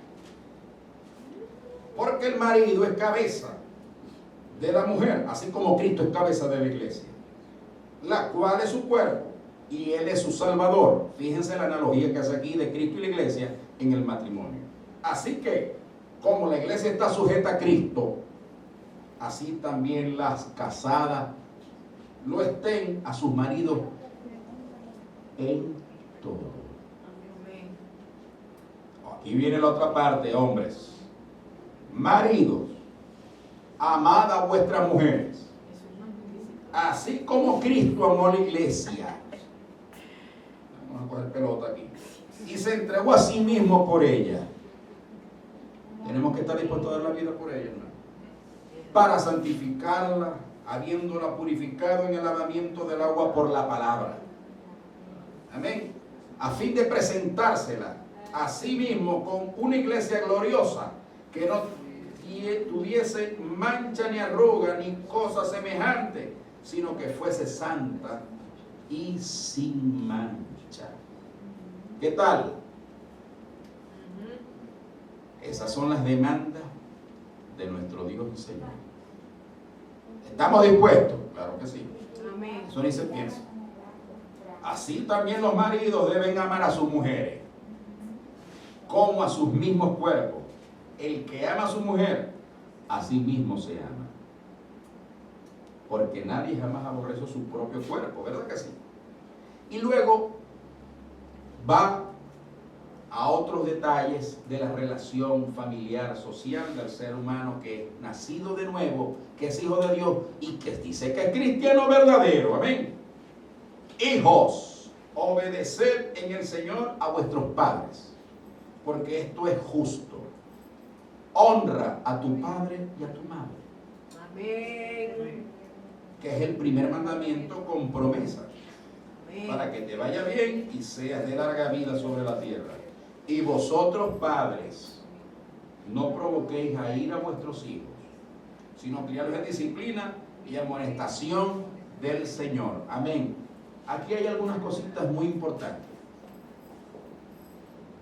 porque el marido es cabeza de la mujer, así como Cristo es cabeza de la iglesia, la cual es su cuerpo y Él es su Salvador. Fíjense la analogía que hace aquí de Cristo y la iglesia en el matrimonio. Así que, como la iglesia está sujeta a Cristo, así también las casadas lo estén a sus maridos en todo. Aquí viene la otra parte, hombres. Maridos, amad a vuestras mujeres, así como Cristo amó a la iglesia. Vamos a coger pelota aquí. Y se entregó a sí mismo por ella. Tenemos que estar dispuestos a dar la vida por ella, hermano. Para santificarla, habiéndola purificado en el lavamiento del agua por la palabra. Amén. A fin de presentársela a sí mismo con una iglesia gloriosa, que no tuviese mancha ni arruga ni cosa semejante, sino que fuese santa y sin mancha. ¿Qué tal? Esas son las demandas de nuestro Dios y Señor. ¿Estamos dispuestos? Claro que sí. Amén. Eso ni se piensa. Así también los maridos deben amar a sus mujeres como a sus mismos cuerpos. El que ama a su mujer, a sí mismo se ama. Porque nadie jamás aborreció su propio cuerpo, ¿verdad que sí? Y luego va a otros detalles de la relación familiar, social del ser humano que es nacido de nuevo, que es hijo de Dios y que dice que es cristiano verdadero. Amén. Hijos, obedeced en el Señor a vuestros padres, porque esto es justo. Honra a tu padre y a tu madre. Amén. Que es el primer mandamiento con promesa, Amén. para que te vaya bien y seas de larga vida sobre la tierra. Y vosotros, padres, no provoquéis a ir a vuestros hijos, sino criarlos en disciplina y amonestación del Señor. Amén. Aquí hay algunas cositas muy importantes.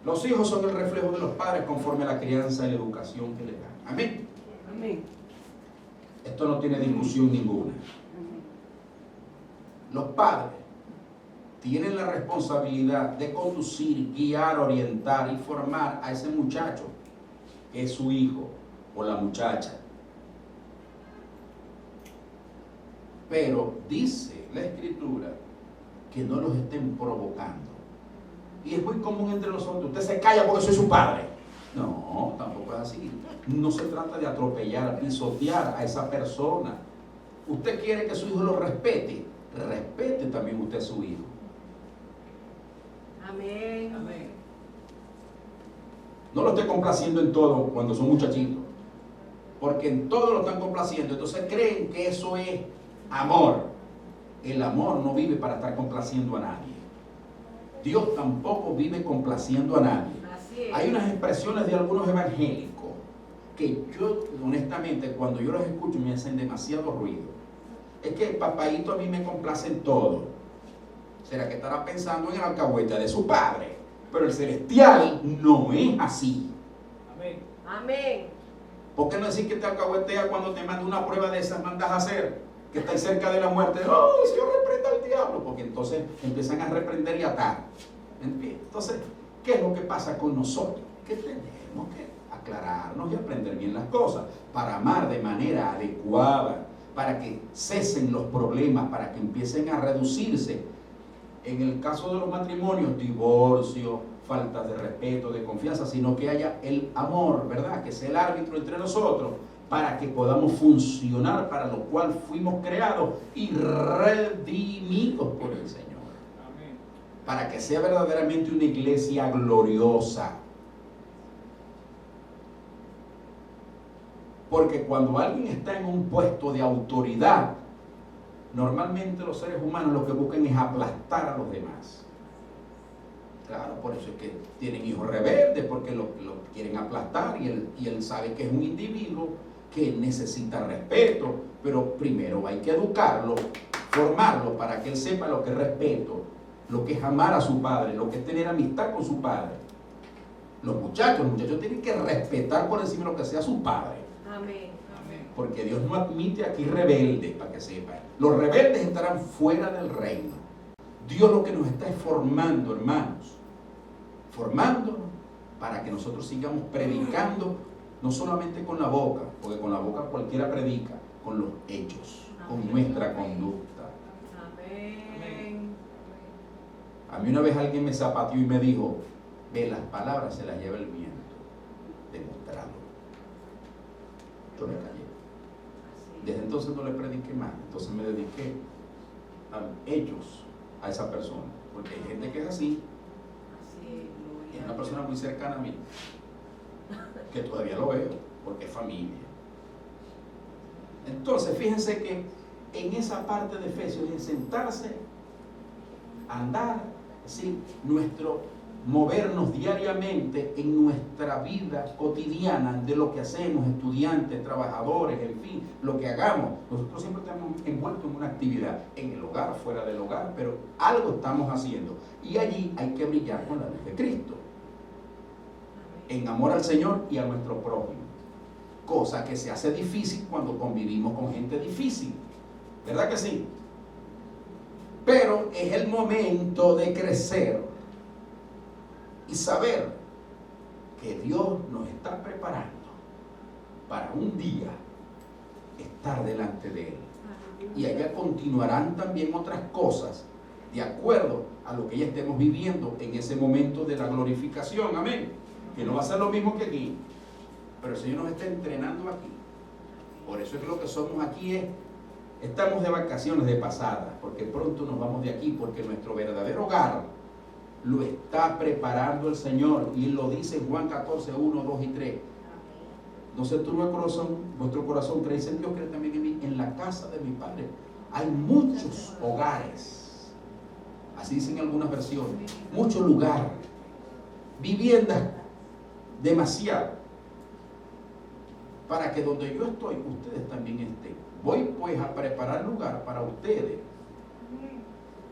Los hijos son el reflejo de los padres conforme a la crianza y la educación que les dan. Amén. Amén. Esto no tiene discusión ninguna. Los padres tienen la responsabilidad de conducir, guiar, orientar y formar a ese muchacho que es su hijo o la muchacha. Pero dice la Escritura que no los estén provocando. Y es muy común entre nosotros: usted se calla porque soy su padre. No, tampoco es así. No se trata de atropellar, pisotear a esa persona. Usted quiere que su hijo lo respete, respete también usted a su hijo. Amén. Amén. No lo esté complaciendo en todo cuando son muchachitos, porque en todo lo están complaciendo. Entonces creen que eso es amor. El amor no vive para estar complaciendo a nadie. Dios tampoco vive complaciendo a nadie. Así es. Hay unas expresiones de algunos evangélicos que yo, honestamente, cuando yo los escucho me hacen demasiado ruido. Es que el papaíto a mí me complace en todo. ¿Será que estará pensando en el alcahuete de su padre? Pero el celestial no es así. Amén. Amén. ¿Por qué no decir que te alcahuetea cuando te manda una prueba de esas mandas a hacer? Que está cerca de la muerte. ¡Oh, Señor, reprenda al diablo! Porque entonces empiezan a reprender y atar. Entonces, ¿qué es lo que pasa con nosotros? Que tenemos que aclararnos y aprender bien las cosas para amar de manera adecuada, para que cesen los problemas, para que empiecen a reducirse. En el caso de los matrimonios, divorcio, falta de respeto, de confianza, sino que haya el amor, ¿verdad? Que sea el árbitro entre nosotros, para que podamos funcionar para lo cual fuimos creados y redimidos por el Señor. Amén. Para que sea verdaderamente una iglesia gloriosa. Porque cuando alguien está en un puesto de autoridad, normalmente los seres humanos lo que buscan es aplastar a los demás. Claro, por eso es que tienen hijos rebeldes, porque lo quieren aplastar y él sabe que es un individuo que necesita respeto, pero primero hay que educarlo, formarlo para que él sepa lo que es respeto, lo que es amar a su padre, lo que es tener amistad con su padre. Los muchachos tienen que respetar por encima de lo que sea su padre. Amén. Amén. Porque Dios no admite aquí rebeldes, para que sepan. Los rebeldes estarán fuera del reino. Dios lo que nos está es formando, hermanos. Formándonos para que nosotros sigamos predicando, no solamente con la boca, porque con la boca cualquiera predica, con los hechos, con nuestra conducta. Amén. A mí una vez alguien me zapateó y me dijo: ve, las palabras se las lleva el viento. Demostrarlo. Yo me callé. Desde entonces no le prediqué más. Entonces me dediqué a hechos a esa persona. Porque hay gente que es así. Y es una persona muy cercana a mí. Que todavía lo veo. Porque es familia. Entonces fíjense que en esa parte de Efesios, en sentarse, andar, es decir, nuestro movernos diariamente en nuestra vida cotidiana de lo que hacemos, estudiantes, trabajadores, en fin, lo que hagamos. Nosotros siempre estamos envueltos en una actividad, en el hogar, fuera del hogar, pero algo estamos haciendo. Y allí hay que brillar con la luz de Cristo, en amor al Señor y a nuestro prójimo. Cosa que se hace difícil cuando convivimos con gente difícil. ¿Verdad que sí? Pero es el momento de crecer y saber que Dios nos está preparando para un día estar delante de Él. Y allá continuarán también otras cosas de acuerdo a lo que ya estemos viviendo en ese momento de la glorificación. Amén. Que no va a ser lo mismo que aquí, pero el Señor nos está entrenando aquí. Por eso es que lo que somos aquí estamos de vacaciones de pasada, porque pronto nos vamos de aquí, porque nuestro verdadero hogar lo está preparando el Señor, y Él lo dice en Juan 14, 1, 2 y 3. No se turbe vuestro corazón, creéis en Dios, creéis también en mí. En la casa de mi Padre hay muchos hogares, así dicen algunas versiones, mucho lugar, viviendas demasiado, para que donde yo estoy, ustedes también estén. Voy pues a preparar lugar para ustedes.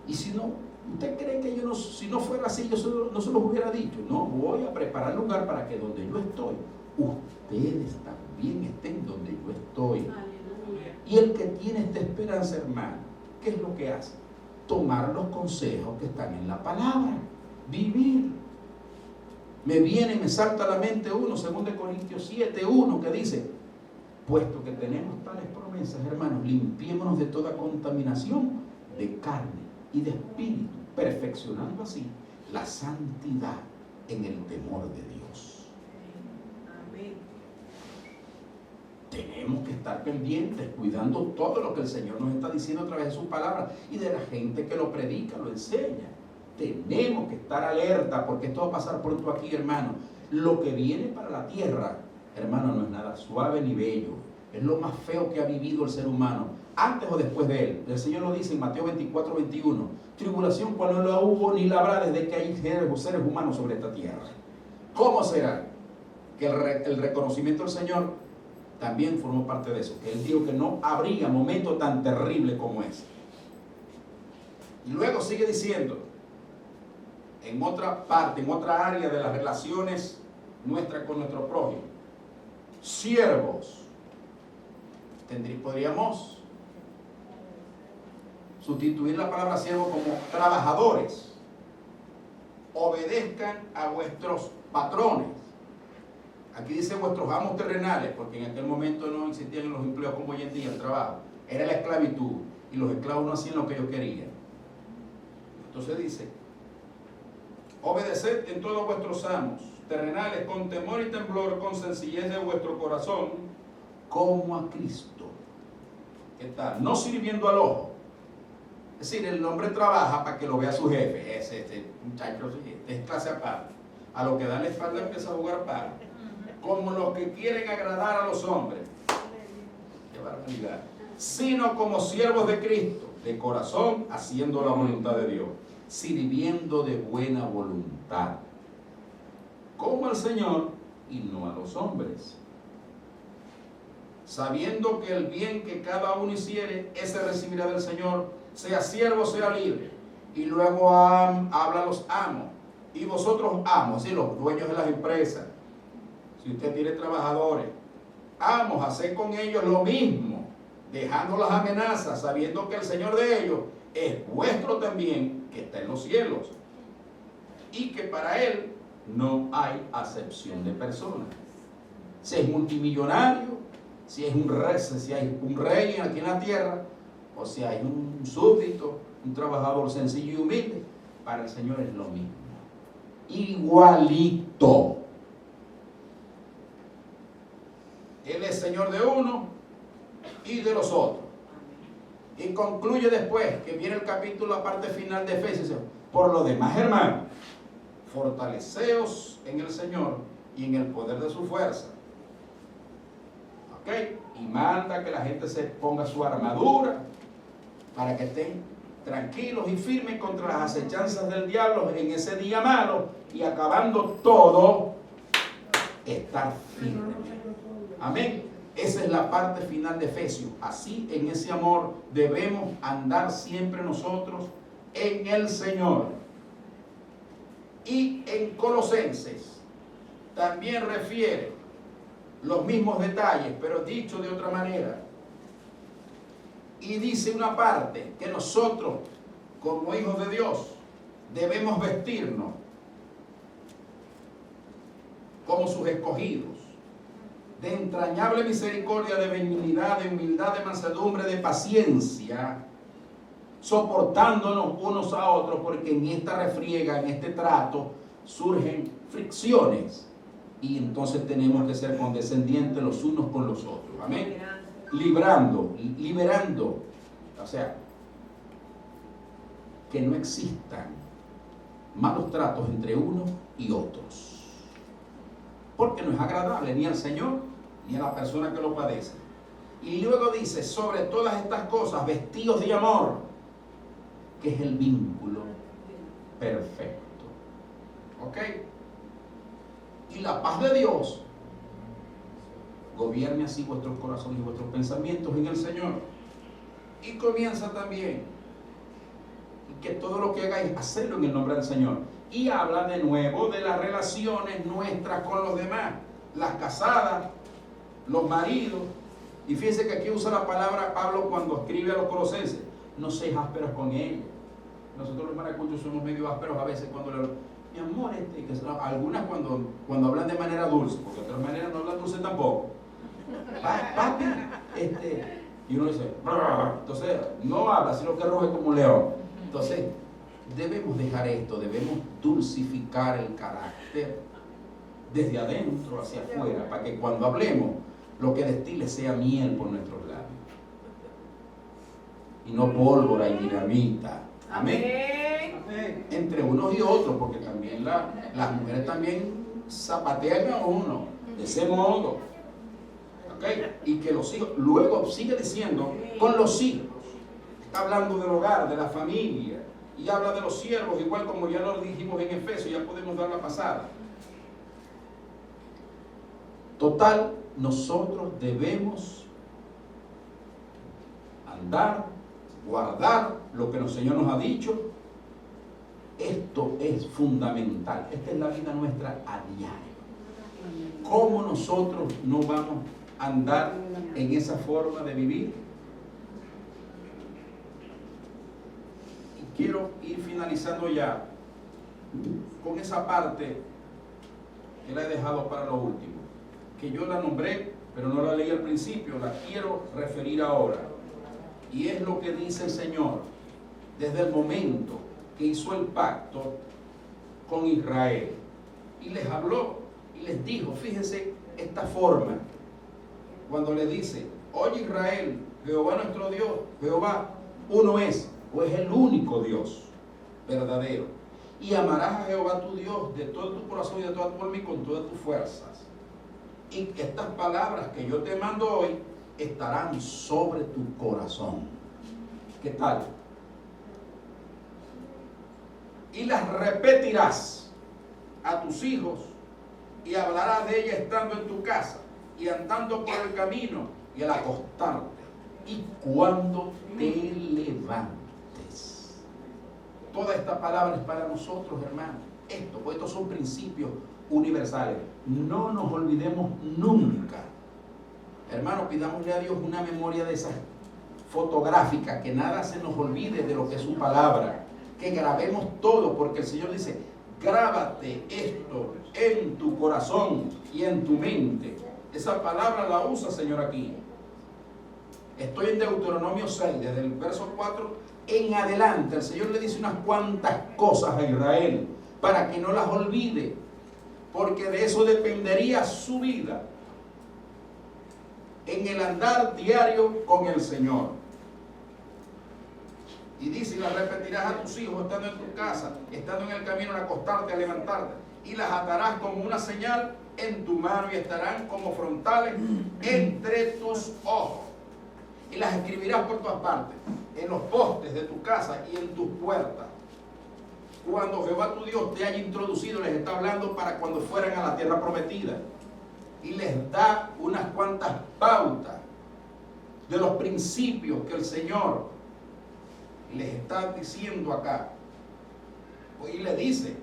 Y si no, ¿usted cree que yo no, si no fuera así, yo no se los hubiera dicho? No, voy a preparar lugar para que donde yo estoy, ustedes también estén donde yo estoy. Aleluya. Y el que tiene esta esperanza, hermano, ¿qué es lo que hace? Tomar los consejos que están en la palabra, vivir. Me viene y me salta a la mente 2 Corintios 7, 1, que dice: puesto que tenemos tales promesas, hermanos, limpiémonos de toda contaminación de carne y de espíritu, perfeccionando así la santidad en el temor de Dios. Amén. Tenemos que estar pendientes, cuidando todo lo que el Señor nos está diciendo a través de su palabra y de la gente que lo predica, lo enseña. Tenemos que estar alerta, porque esto va a pasar pronto aquí, hermano. Lo que viene para la tierra, hermano, no es nada suave ni bello. Es lo más feo que ha vivido el ser humano, antes o después de él. El Señor lo dice en Mateo 24, 21. Tribulación cual no la hubo ni la habrá desde que hay seres humanos sobre esta tierra. ¿Cómo será? Que el reconocimiento del Señor también formó parte de eso. Que Él dijo que no habría momento tan terrible como ese. Y luego sigue diciendo, en otra parte, en otra área de las relaciones nuestras con nuestro prójimo: siervos. Podríamos sustituir la palabra siervo como trabajadores. Obedezcan a vuestros patrones. Aquí dice vuestros amos terrenales, porque en aquel momento no existían los empleos como hoy en día, el trabajo. Era la esclavitud, y los esclavos no hacían lo que ellos querían. Entonces dice: obedeced en todos vuestros amos terrenales con temor y temblor, con sencillez de vuestro corazón, como a Cristo. ¿Qué tal? No sirviendo al ojo. Es decir, el hombre trabaja para que lo vea su jefe. Este muchacho es clase aparte. A lo que da la espalda empieza a jugar para. Como los que quieren agradar a los hombres. Qué barbaridad. Sino como siervos de Cristo, de corazón, haciendo la voluntad de Dios, sirviendo de buena voluntad, como al Señor y no a los hombres, sabiendo que el bien que cada uno hiciere, ese recibirá del Señor, sea siervo, sea libre. Y luego habla a los amos. Y vosotros amos, ¿sí? Los dueños de las empresas, si usted tiene trabajadores, amos, haced con ellos lo mismo, dejando las amenazas, sabiendo que el Señor de ellos es vuestro también, que está en los cielos, y que para Él no hay acepción de personas. Si es multimillonario, si hay un rey aquí en la tierra, o si hay un súbdito, un trabajador sencillo y humilde, para el Señor es lo mismo. Igualito. Él es Señor de uno y de los otros. Y concluye después, que viene el capítulo, la parte final de Efesios: por lo demás, hermanos, fortaleceos en el Señor y en el poder de su fuerza. ¿Ok? Y manda que la gente se ponga su armadura para que estén tranquilos y firmes contra las acechanzas del diablo en ese día malo, y acabando todo, estar firmes. Amén. Esa es la parte final de Efesios. Así, en ese amor debemos andar siempre nosotros en el Señor. Y en Colosenses también refiere los mismos detalles, pero dicho de otra manera. Y dice una parte que nosotros, como hijos de Dios, debemos vestirnos como sus escogidos, de entrañable misericordia, de benignidad, de humildad, de mansedumbre, de paciencia, soportándonos unos a otros, porque en esta refriega, en este trato, surgen fricciones, y entonces tenemos que ser condescendientes los unos con los otros. Amén. Liberando, o sea, que no existan malos tratos entre unos y otros, porque no es agradable ni al Señor ni a la persona que lo padece. Y luego dice, sobre todas estas cosas, vestidos de amor, que es el vínculo perfecto. ¿Ok? Y la paz de Dios gobierne así vuestros corazones y vuestros pensamientos en el Señor. Y comienza también, que todo lo que hagáis, hacerlo en el nombre del Señor. Y habla de nuevo de las relaciones nuestras con los demás, las casadas, los maridos. Y fíjense que aquí usa la palabra Pablo cuando escribe a los colosenses: no seáis ásperos con ellos. Nosotros los maracuyos somos medio ásperos a veces cuando le mi amor, algunas cuando hablan de manera dulce, porque de otra manera no hablan dulce tampoco. Papi, y uno dice, entonces no habla, sino que ruge como un león. Entonces, debemos dejar esto, debemos dulcificar el carácter desde adentro hacia afuera, para que cuando hablemos, lo que destile sea miel por nuestros labios y no pólvora y dinamita. Amén. Entre unos y otros, porque también las mujeres también zapatean a uno de ese modo. ¿Okay? Y que los hijos, luego sigue diciendo, con los hijos, está hablando del hogar, de la familia, y habla de los siervos, igual como ya lo dijimos en Efesios, ya podemos dar la pasada. Total, nosotros debemos andar, guardar lo que el Señor nos ha dicho. Esto es fundamental. Esta es la vida nuestra a diario. ¿Cómo nosotros no vamos a andar en esa forma de vivir? Y quiero ir finalizando ya con esa parte que la he dejado para lo último, que yo la nombré, pero no la leí al principio, la quiero referir ahora. Y es lo que dice el Señor desde el momento que hizo el pacto con Israel. Y les habló y les dijo, fíjense esta forma, cuando le dice, oye Israel, Jehová nuestro Dios, Jehová uno es, o es el único Dios verdadero. Y amarás a Jehová tu Dios de todo tu corazón y de toda tu alma y con todas tus fuerzas. Y estas palabras que yo te mando hoy estarán sobre tu corazón. ¿Qué tal? Y las repetirás a tus hijos y hablarás de ellas estando en tu casa y andando por el camino y al acostarte y cuando te levantes. Toda esta palabra es para nosotros, hermanos. Pues estos son principios universales. No nos olvidemos nunca. Hermanos, pidámosle a Dios una memoria de esas fotográficas, que nada se nos olvide de lo que es su palabra, que grabemos todo, porque el Señor dice, grábate esto en tu corazón y en tu mente. Esa palabra la usa, Señor, aquí. Estoy en Deuteronomio 6, desde el verso 4 en adelante. El Señor le dice unas cuantas cosas a Israel para que no las olvide, porque de eso dependería su vida en el andar diario con el Señor. Y dice, y las repetirás a tus hijos estando en tu casa, estando en el camino, al acostarte, a levantarte, y las atarás como una señal en tu mano y estarán como frontales entre tus ojos. y las escribirás por todas partes, en los postes de tu casa y en tus puertas. Cuando Jehová tu Dios te haya introducido, les está hablando para cuando fueran a la tierra prometida, y les da unas cuantas pautas de los principios que el Señor les está diciendo acá. Y le dice: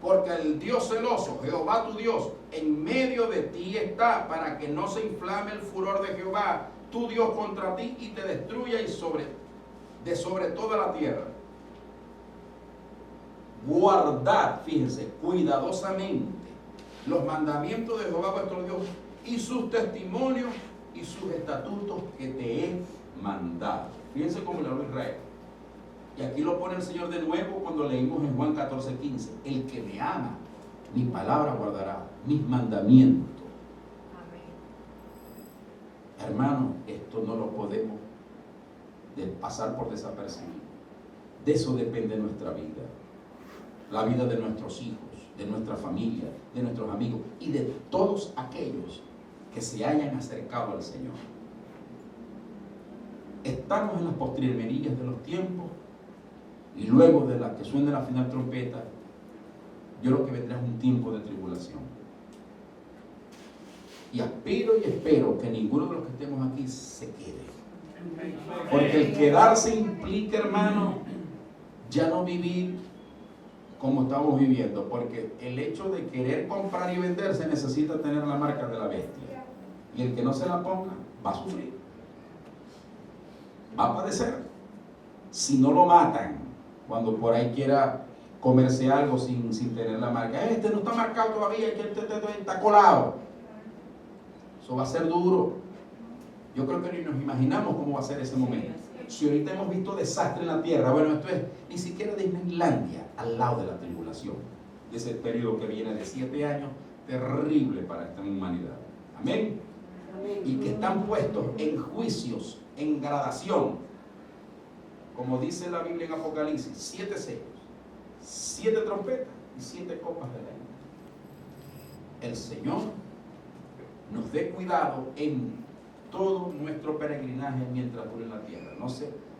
porque el Dios celoso, Jehová tu Dios, en medio de ti está, para que no se inflame el furor de Jehová tu Dios contra ti y te destruya sobre toda la tierra. Guardad, fíjense, cuidadosamente los mandamientos de Jehová vuestro Dios y sus testimonios y sus estatutos que te he mandado. Fíjense cómo le habló Israel. Y aquí lo pone el Señor de nuevo cuando leímos en Juan 14:15. El que me ama, mi palabra guardará, mis mandamientos. Amén. Hermano, esto no lo podemos pasar por desapercibido. De eso depende nuestra vida. La vida de nuestros hijos, de nuestra familia, de nuestros amigos y de todos aquellos que se hayan acercado al Señor. Estamos en las postrimerías de los tiempos, y luego de la que suene la final trompeta, yo lo que vendrá es un tiempo de tribulación. Y aspiro y espero que ninguno de los que estemos aquí se quede. Porque el quedarse implica, hermano, ya no vivir como estamos viviendo. Porque el hecho de querer comprar y vender se necesita tener la marca de la bestia. Y el que no se la ponga va a sufrir, va a padecer. Si no lo matan cuando por ahí quiera comerse algo sin tener la marca. Este no está marcado todavía, este está colado. Eso va a ser duro. Yo creo que ni nos imaginamos cómo va a ser ese momento. Si ahorita hemos visto desastre en la tierra, bueno, esto es ni siquiera Disneylandia, al lado de la tribulación, de ese periodo que viene de 7 años, terrible para esta humanidad. Amén. Y que están puestos en juicios, en gradación, como dice la Biblia en Apocalipsis: 7 sellos, 7 trompetas y 7 copas de leña. El Señor nos dé cuidado en todo nuestro peregrinaje mientras dure en la tierra.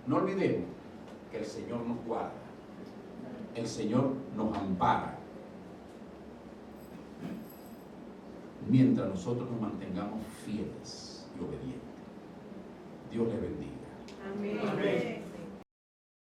No olvidemos que el Señor nos guarda, el Señor nos ampara, mientras nosotros nos mantengamos fieles y obedientes. Dios les bendiga. Amén. Amén.